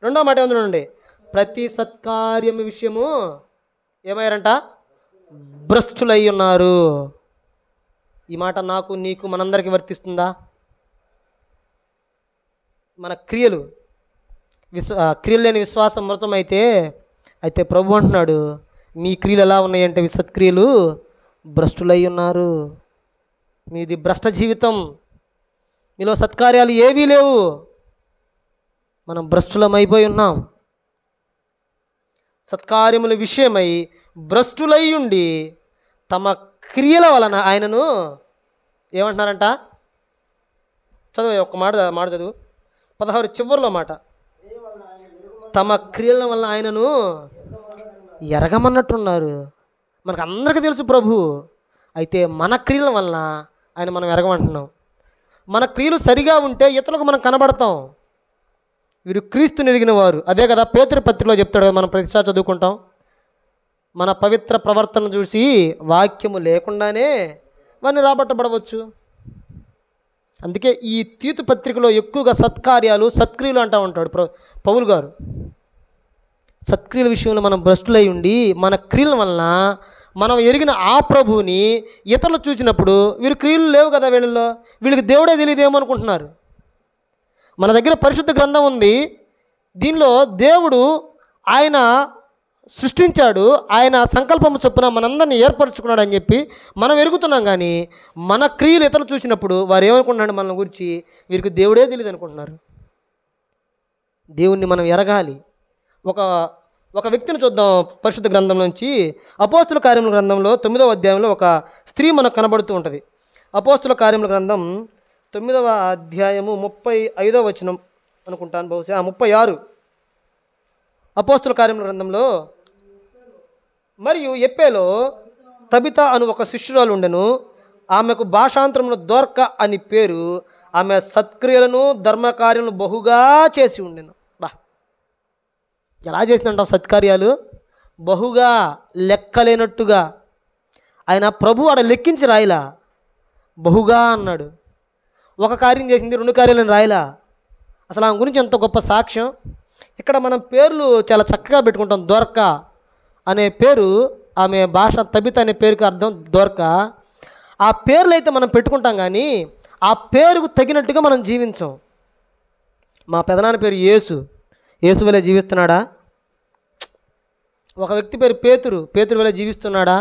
రెండో మాట ఏముందండి? ప్రతి సత్కార్యం విషయము ఏమయ్యారంట? భ్రష్టులై ఉన్నారు. ఈ మాట నాకు నీకు మనందరికీ వర్తిస్తుందా? మన క్రియలు క్రియలు లేని విశ్వాసం మృతం అయితే ప్రభు అంటున్నాడు, మీ క్రియలు ఎలా ఉన్నాయంటే సత్క్రియలు భ్రష్టులై ఉన్నారు. మీది భ్రష్ట జీవితం, మీలో సత్కార్యాలు ఏవీ లేవు. మనం భ్రష్టులమైపోయి ఉన్నాం. సత్కార్యముల విషయమై భ్రష్టులై ఉండి తమ క్రియల వలన ఆయనను ఏమంటున్నారంట? చదువు ఒక్క మాట చదువు. 16 చివరిలో మాట. తమ క్రియల వలన ఆయనను ఎరగమన్నట్టున్నారు. మనకు అందరికీ తెలుసు ప్రభు. అయితే మన క్రియల వలన ఆయన మనం ఎరగమంటున్నాం. మన క్రియలు సరిగా ఉంటే ఇతరులకు మనం కనబడతాం. వీరు క్రీస్తుని ఎరిగిన వారు. అదే కదా పేతురు పత్రికలో చెప్తాడు కదా, మనం ప్రతిసారి చదువుకుంటాం. మన పవిత్ర ప్రవర్తన చూసి వాక్యము లేకుండానే వారిని రాబట్టబడవచ్చు. అందుకే ఈ తీతు పత్రికలో ఎక్కువగా సత్కార్యాలు సత్క్రియలు అంటూ ఉంటాడు పౌలు గారు. సత్క్రియల విషయంలో మనం భ్రష్టులై ఉండి మన క్రియల వలన మనం ఎరిగిన ఆ ప్రభువుని ఇతరులు చూసినప్పుడు వీరి క్రియలు లేవు కదా వీళ్ళల్లో, వీళ్ళకి దేవుడే తెలియదేమో అనుకుంటున్నారు. మన దగ్గర పరిశుద్ధ గ్రంథం ఉంది. దీనిలో దేవుడు ఆయన సృష్టించాడు, ఆయన సంకల్పము చొప్పున మనందరినీ ఏర్పరచుకున్నాడు అని చెప్పి మనం ఎరుగుతున్నాం. కానీ మన క్రియలు ఇతరులు చూసినప్పుడు వారు ఏమనుకుంటున్నాడు మన గురించి? వీరికి దేవుడే తెలియదు అనుకుంటున్నారు. దేవుణ్ణి మనం ఎరగాలి. ఒక వ్యక్తిని చూద్దాం పరిశుద్ధ గ్రంథం నుంచి. అపోస్తుల కార్యముల గ్రంథంలో 9వ అధ్యాయంలో ఒక స్త్రీ మనకు కనబడుతూ ఉంటుంది. అపోస్తుల కార్యముల గ్రంథం 9వ అధ్యాయము 35వ వచనం అనుకుంటాను, బహుశా 36. అపోస్తుల కార్యముల గ్రంథంలో, మరియు ఎప్పేలో తబిత అను ఒక శిష్యురాలు ఉండెను. ఆమెకు భాషాంతరంలో దోర్క అని పేరు. ఆమె సత్క్రియలను ధర్మకార్యలను బహుగా చేసి ఉండెను. ఎలా చేసిందంటాం సత్కార్యాలు? బహుగా, లెక్కలేనట్టుగా. ఆయన ప్రభు ఆడ లెక్కించి రాయలా, బహుగా అన్నాడు. ఒక కార్యం చేసింది, 2 కార్యాలను రాయలా. అసలు ఆమె గురించి ఎంత గొప్ప సాక్ష్యం. ఇక్కడ మనం పేర్లు చాలా చక్కగా పెట్టుకుంటాం. దోర్క అనే పేరు, ఆమె భాష తబిత అనే పేరుకి అర్థం దోర్క. ఆ పేర్లు అయితే మనం పెట్టుకుంటాం, కానీ ఆ పేరుకు తగినట్టుగా మనం జీవించాం. మా పెదనాన్న పేరు యేసు వలె జీవిస్తున్నాడా? ఒక వ్యక్తి పేరు పేతురు వలె జీవిస్తున్నాడా?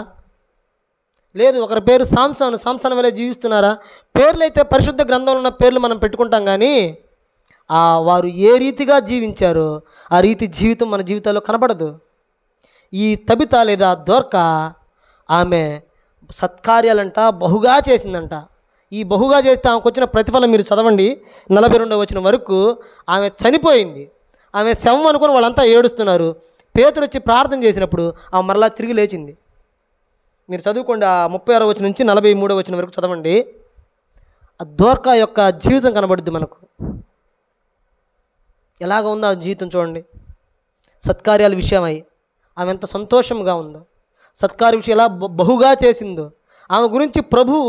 లేదు. ఒకరి పేరు సాంసన్ వలె జీవిస్తున్నారా? పేర్లు అయితే పరిశుద్ధ గ్రంథంలో ఉన్న పేర్లు మనం పెట్టుకుంటాం, కానీ వారు ఏ రీతిగా జీవించారో ఆ రీతి జీవితం మన జీవితాల్లో కనబడదు. ఈ తబిత లేదా దోర్క ఆమె సత్కార్యాలంట బహుగా చేసిందంట. ఈ బహుగా చేస్తే ఆమెకు వచ్చిన ప్రతిఫలం మీరు చదవండి. 42వ వచనం వరకు. ఆమె చనిపోయింది. ఆమె శవం అనుకుని వాళ్ళంతా ఏడుస్తున్నారు. పేతురు వచ్చి ప్రార్థన చేసినప్పుడు ఆమె మరలా తిరిగి లేచింది. మీరు చదువుకోండి. 36వ వచనం నుంచి 43వ వచనం వరకు చదవండి. ఆ దోర్క యొక్క జీవితం కనబడుద్ది మనకు. ఎలాగ ఉందో ఆ జీవితం చూడండి. సత్కార్యాల విషయమై ఆమె ఎంత సంతోషంగా ఉందో, సత్కార్య విషయం ఎలా బహుగా చేసిందో. ఆమె గురించి ప్రభువు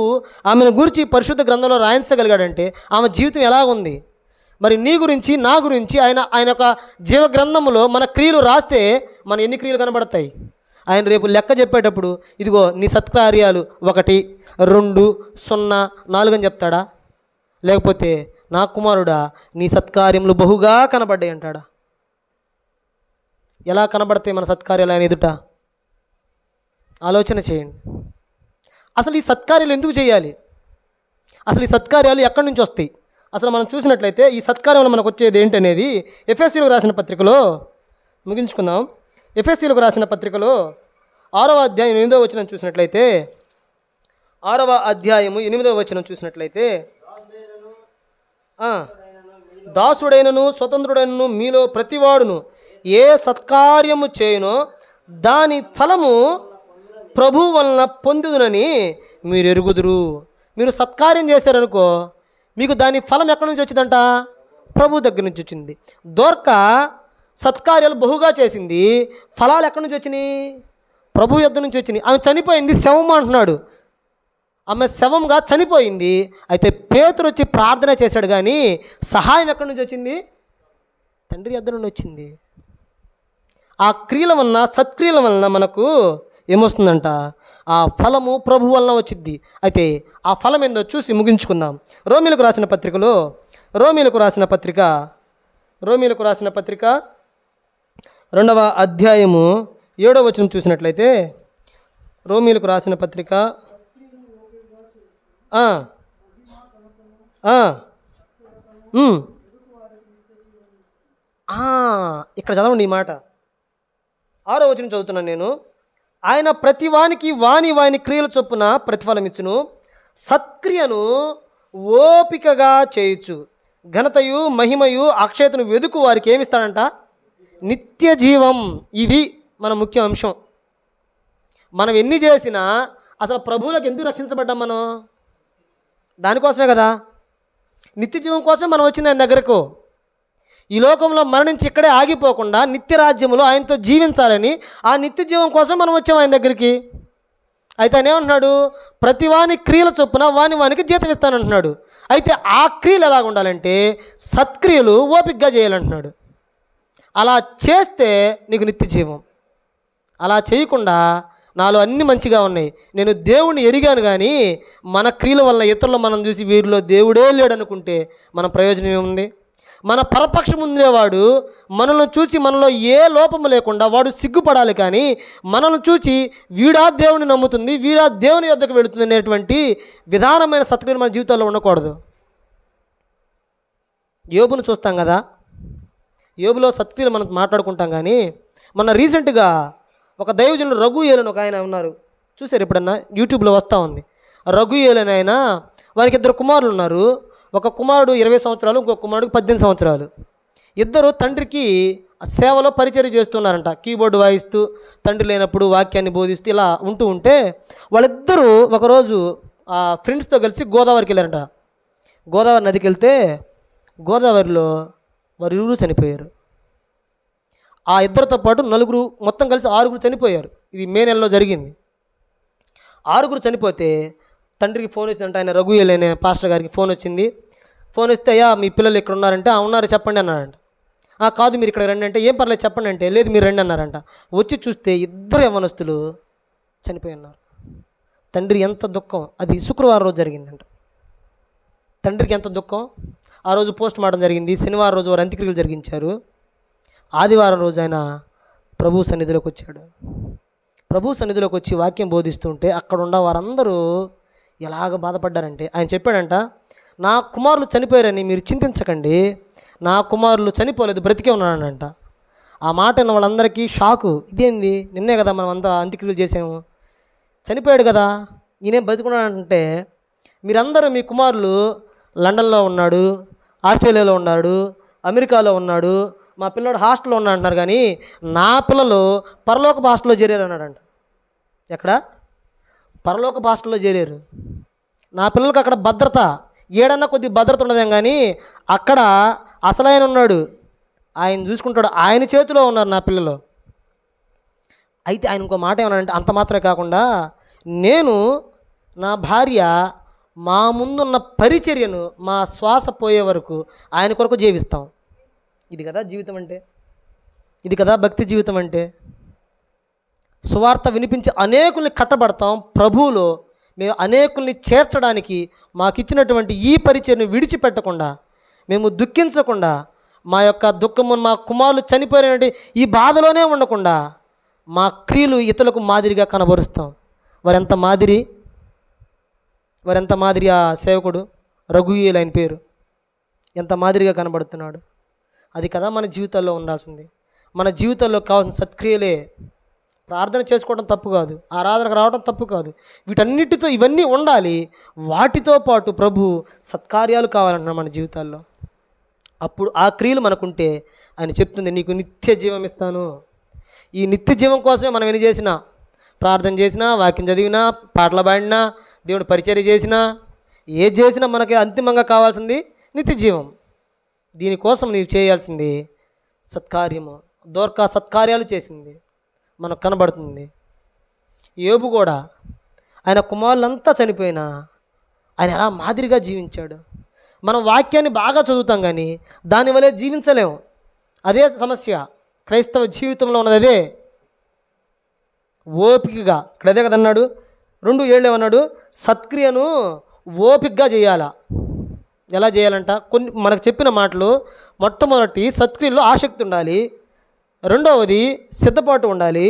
ఆమెను గురించి పరిశుద్ధ గ్రంథంలో రాయించగలిగాడంటే ఆమె జీవితం ఎలా ఉంది? మరి నీ గురించి నా గురించి ఆయన యొక్క జీవ గ్రంథంలో మన క్రియలు రాస్తే మన ఎన్ని క్రియలు కనబడతాయి? ఆయన రేపు లెక్క చెప్పేటప్పుడు ఇదిగో నీ సత్కార్యాలు 1, 2, 0, 4 అని చెప్తాడా? లేకపోతే నా కుమారుడా నీ సత్కార్యములు బహుగా కనబడ్డాయి అంటాడా? ఎలా కనబడతాయి మన సత్కార్యాలు ఆయన ఎదుట? ఆలోచన చేయండి. అసలు ఈ సత్కార్యాలు ఎందుకు చేయాలి? అసలు ఈ సత్కార్యాలు ఎక్కడి నుంచి వస్తాయి? అసలు మనం చూసినట్లయితే ఈ సత్కార్యంలో మనకు వచ్చేది ఏంటనేది ఎఫెసీయులకు రాసిన పత్రికలో ముగించుకుందాం. ఎఫెసీయులకు రాసిన పత్రికలో 6వ అధ్యాయం 8వ వచనం చూసినట్లయితే 6వ అధ్యాయము 8వ వచనం చూసినట్లయితే దాసుడైనను స్వతంత్రుడైనను మీలో ప్రతివాడును ఏ సత్కార్యము చేయునో దాని ఫలము ప్రభు వలన పొందుదునని మీరు ఎరుగుదురు. మీరు సత్కార్యం చేశారనుకో మీకు దాని ఫలం ఎక్కడి నుంచి వచ్చిందంట? ప్రభు దగ్గర నుంచి వచ్చింది. దోర్క సత్కార్యాలు బహుగా చేసింది, ఫలాలు ఎక్కడి నుంచి వచ్చినాయి? ప్రభు యొద్ద నుంచి వచ్చినాయి. ఆమె చనిపోయింది, శవం అంటున్నాడు. ఆమె శవంగా చనిపోయింది. అయితే పేతురు వచ్చి ప్రార్థన చేశాడు, కానీ సహాయం ఎక్కడి నుంచి వచ్చింది? తండ్రి యొద్ద నుండి వచ్చింది. ఆ క్రియల వలన, సత్క్రియల వలన మనకు ఏమొస్తుందంట? ఆ ఫలము ప్రభు వలన వచ్చింది. అయితే ఆ ఫలం ఏందో చూసి ముగించుకుందాం. రోమీలకు రాసిన పత్రిక 2వ అధ్యాయము 7వ వచనం చూసినట్లయితే రోమీలకు రాసిన పత్రిక ఇక్కడ చదవండి ఈ మాట. 6వ వచనం చదువుతున్నాను నేను. ఆయన ప్రతి వానికి వాని క్రియల చొప్పున ప్రతిఫలం ఇచ్చును. సత్క్రియను ఓపికగా చేయొచ్చు. ఘనతయు మహిమయు అక్షయతను వెదుకు వారికి ఏమిస్తాడంట? నిత్య జీవం. ఇది మన ముఖ్య అంశం. మనం ఎన్ని చేసినా అసలు ప్రభువులకు ఎందుకు రక్షించబడ్డాం? మనం దానికోసమే కదా, నిత్య జీవం కోసం మనం వచ్చింది ఆయన దగ్గరకు. ఈ లోకంలో మరణించి ఇక్కడే ఆగిపోకుండా నిత్య రాజ్యములో ఆయనతో జీవించాలని, ఆ నిత్య జీవం కోసం మనం వచ్చాం ఆయన దగ్గరికి. అయితే ఆయన ఏమంటున్నాడు? ప్రతివాని క్రియల చొప్పున వానికి జీతం ఇస్తానంటున్నాడు. అయితే ఆ క్రియలు ఎలాగ ఉండాలంటే సత్క్రియలు ఓపికగా చేయాలంటున్నాడు. అలా చేస్తే నీకు నిత్య జీవం. అలా చేయకుండా నాలో అన్నీ మంచిగా ఉన్నాయి, నేను దేవుణ్ణి ఎరిగాను, కానీ మన క్రియల వల్ల ఇతరులు మనం చూసి వీరిలో దేవుడే లేడనుకుంటే మన ప్రయోజనం ఏముంది? మన పరపక్షం ఉండేవాడు మనల్ని చూసి మనలో ఏ లోపము లేకుండా వాడు సిగ్గుపడాలి, కానీ మనల్ని చూసి వీడా దేవుని నమ్ముతుంది, వీడా దేవుని యొద్దకు వెళుతుంది అనేటువంటి విధానమైన సత్క్రియలు మన జీవితాల్లో ఉండకూడదు. యోబును చూస్తాం కదా, యోబులో సత్క్రియలు మనం మాట్లాడుకుంటాం, కానీ మొన్న రీసెంట్గా ఒక దైవజనుడు రఘుయేలు అని ఒక ఆయన ఉన్నారు, చూసారు ఎప్పుడన్నా? యూట్యూబ్లో వస్తూ ఉంది. రఘుయేలు అని ఆయన, వారికి 2 కుమారులు ఉన్నారు. ఒక కుమారుడు 20 సంవత్సరాలు, ఇంకొక కుమారుడికి 18 సంవత్సరాలు. ఇద్దరు తండ్రికి సేవలో పరిచర్య చేస్తున్నారంట. కీబోర్డు వాయిస్తూ తండ్రి లేనప్పుడు వాక్యాన్ని బోధిస్తూ ఇలా ఉంటే వాళ్ళిద్దరూ ఒకరోజు ఫ్రెండ్స్తో కలిసి గోదావరికి వెళ్ళారంట. గోదావరి నదికి వెళ్తే గోదావరిలో వారు ఇరువురు చనిపోయారు. ఆ ఇద్దరితో పాటు 4, మొత్తం కలిసి 6 చనిపోయారు. ఇది మే నెలలో జరిగింది. 6 చనిపోతే తండ్రికి ఫోన్ వచ్చిందంట. ఆయన రఘుయేలు అనే పాస్టర్ గారికి ఫోన్ వచ్చింది. ఫోన్ వస్తే, అయ్యా మీ పిల్లలు ఇక్కడ ఉన్నారంటే, ఉన్నారు చెప్పండి అన్నారంట. కాదు మీరు ఇక్కడ రండి అంటే, ఏం పర్లేదు చెప్పండి అంటే, లేదు మీరు రండి అన్నారంట. వచ్చి చూస్తే 2 యవ్వనస్తులు చనిపోయి ఉన్నారు. తండ్రి ఎంత దుఃఖం. అది శుక్రవారం రోజు జరిగిందంట. తండ్రికి ఎంత దుఃఖం. ఆ రోజు పోస్ట్ మార్టం జరిగింది. శనివారం రోజు వారు అంత్యక్రియలు జరిగించారు. ఆదివారం రోజు ఆయన ప్రభు సన్నిధిలోకి వచ్చాడు. ప్రభు సన్నిధిలోకి వచ్చి వాక్యం బోధిస్తుంటే అక్కడ ఉన్న వారందరూ ఎలాగ బాధపడ్డారంటే, ఆయన చెప్పాడంట, నా కుమారులు చనిపోయారని మీరు చింతించకండి, నా కుమారులు చనిపోలేదు, బ్రతికే ఉన్నాడంట. ఆ మాట విన్న వాళ్ళందరికీ షాకు. ఇదేంది, నిన్నే కదా మనం అంతా అంత్యక్రియలు చేసాము, చనిపోయాడు కదా, ఈయనేం బతికున్నాడంటే, మీరందరూ మీ కుమారులు లండన్లో ఉన్నాడు, ఆస్ట్రేలియాలో ఉన్నాడు, అమెరికాలో ఉన్నాడు, మా పిల్లడు హాస్టల్లో ఉన్నాడు అంటున్నారు, కానీ నా పిల్లలు పరలోక హాస్టల్లో చేరారు అన్నాడంట. ఎక్కడ? పరలోక హాస్టల్లో చేరారు. నా పిల్లలకు అక్కడ భద్రత, ఏడన్నా కొద్ది భద్రత ఉండదేం, కానీ అక్కడ అసలైన ఉన్నాడు, ఆయన చూసుకుంటాడు, ఆయన చేతిలో ఉన్నారు నా పిల్లలు. అయితే ఆయన ఇంకో మాట ఏమన్నాడంటే, అంత మాత్రమే కాకుండా నేను నా భార్య మా ముందున్న పరిచర్యను మా శ్వాస పోయే వరకు ఆయన కొరకు జీవిస్తాం. ఇది కదా జీవితం అంటే, ఇది కదా భక్తి జీవితం అంటే. సువార్త వినిపించి అనేకుల్ని కట్టబడతాం ప్రభువులో. మేము అనేకుల్ని చేర్చడానికి మాకిచ్చినటువంటి ఈ పరిచర్ను విడిచిపెట్టకుండా, మేము దుఃఖించకుండా, మా యొక్క దుఃఖము, మా కుమారులు చనిపోయినటువంటి ఈ బాధలోనే ఉండకుండా మా క్రియలు ఇతరులకు మాదిరిగా కనబరుస్తాం. వారెంత మాదిరి ఆ సేవకుడు రఘువీల్ ఆయన పేరు, ఎంత మాదిరిగా కనబడుతున్నాడు. అది కదా మన జీవితాల్లో ఉండాల్సింది. మన జీవితాల్లో కావాల్సిన సత్క్రియలే. ప్రార్థన చేసుకోవడం తప్పు కాదు, ఆరాధనకు రావడం తప్పు కాదు, వీటన్నిటితో ఇవన్నీ ఉండాలి. వాటితో పాటు ప్రభు సత్కార్యాలు కావాలన్నా మన జీవితాల్లో. అప్పుడు ఆ క్రియలు మనకుంటే ఆయన చెప్తుంది, నీకు నిత్య జీవం ఇస్తాను. ఈ నిత్య జీవం కోసమే మనం ఎన్ని చేసినా, ప్రార్థన చేసినా, వాక్యం చదివినా, పాటలు పాడినా, దేవుడు పరిచర్య చేసినా, ఏది చేసినా మనకి అంతిమంగా కావాల్సింది నిత్య జీవం. దీనికోసం నీవు చేయాల్సింది సత్కార్యము. దోర్కా సత్కార్యాలు చేసింది మనకు కనబడుతుంది. యోబు కూడా ఆయన కుమారులంతా చనిపోయినా ఆయన ఎలా మాదిరిగా జీవించాడు. మనం వాక్యాన్ని బాగా చదువుతాం కానీ దానివల్లే జీవించలేము. అదే సమస్య క్రైస్తవ జీవితంలో ఉన్నది. అదే ఓపికగా, ఇక్కడ అదే కదా అన్నాడు 2:7 ఏమన్నాడు, సత్క్రియను ఓపికగా చేయాలా. ఎలా చేయాలంట? కొన్ని మనకు చెప్పిన మాటలు, మొట్టమొదటి సత్క్రియలో ఆసక్తి ఉండాలి, రెండవది సిద్ధపాటు ఉండాలి,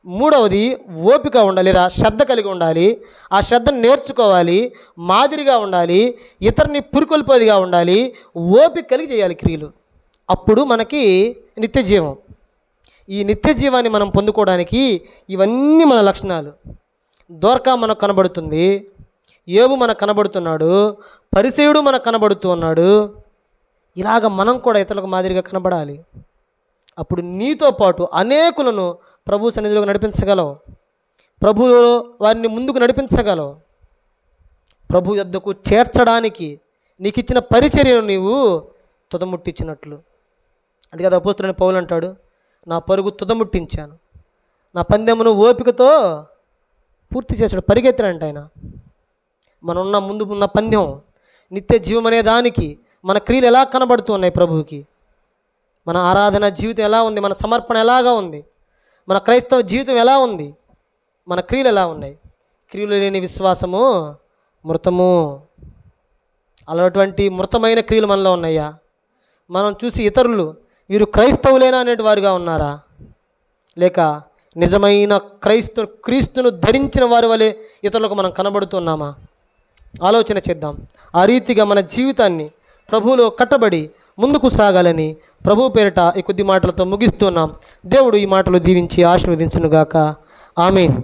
మూడవది ఓపిక ఉండాలి లేదా శ్రద్ధ కలిగి ఉండాలి. ఆ శ్రద్ధను నేర్చుకోవాలి, మాదిరిగా ఉండాలి, ఇతరుని పురికొల్పేదిగా ఉండాలి, ఓపిక కలిగి చేయాలి క్రియలు. అప్పుడు మనకి నిత్య జీవం. ఈ నిత్య జీవాన్ని మనం పొందుకోవడానికి ఇవన్నీ మన లక్షణాలు. దోర్కా మనకు కనబడుతుంది, యోబు మనకు కనబడుతున్నాడు, పరిసయుడు మనకు కనబడుతూ ఉన్నాడు. ఇలాగ మనం కూడా ఇతరులకు మాదిరిగా కనబడాలి. అప్పుడు నీతో పాటు అనేకులను ప్రభు సన్నిధిలోకి నడిపించగలవు, ప్రభువులో వారిని ముందుకు నడిపించగలవు. ప్రభు యొద్దకు చేర్చడానికి నీకు ఇచ్చిన పరిచర్యను నీవు తుదముట్టించినట్లు. అది కదా అపోస్తలుడైన పౌలు అంటాడు, నా పరుగు తుదముట్టించాను, నా పందెమును ఓపికతో పూర్తి చేశాడు. పరిగెత్తాడంట ఆయన. మన ముందు ఉన్న పందెం నిత్య జీవం అనే దానికి మన క్రియలు ఎలా కనబడుతూ ఉన్నాయి ప్రభువుకి, మన ఆరాధన జీవితం ఎలా ఉంది, మన సమర్పణ ఎలాగా ఉంది, మన క్రైస్తవ జీవితం ఎలా ఉంది, మన క్రియలు ఎలా ఉన్నాయి. క్రియలు లేని విశ్వాసము మృతము. అలాంటి మృతమైన క్రియలు మనలో ఉన్నాయా? మనం చూసి ఇతరులు వీరు క్రైస్తవులేనా అనేటి వారుగా ఉన్నారా, లేక నిజమైన క్రీస్తును ధరించిన వారి వలె ఇతరులకు మనం కనబడుతున్నామా? ఆలోచన చేద్దాం. ఆ రీతిగా మన జీవితాన్ని ప్రభువులో కట్టబడి ముందుకు సాగాలని ప్రభు పేరిట ఈ కొద్ది మాటలతో ముగిస్తున్నాం. దేవుడు ఈ మాటలు దీవించి ఆశీర్వదించునుగాక. ఆమేన్.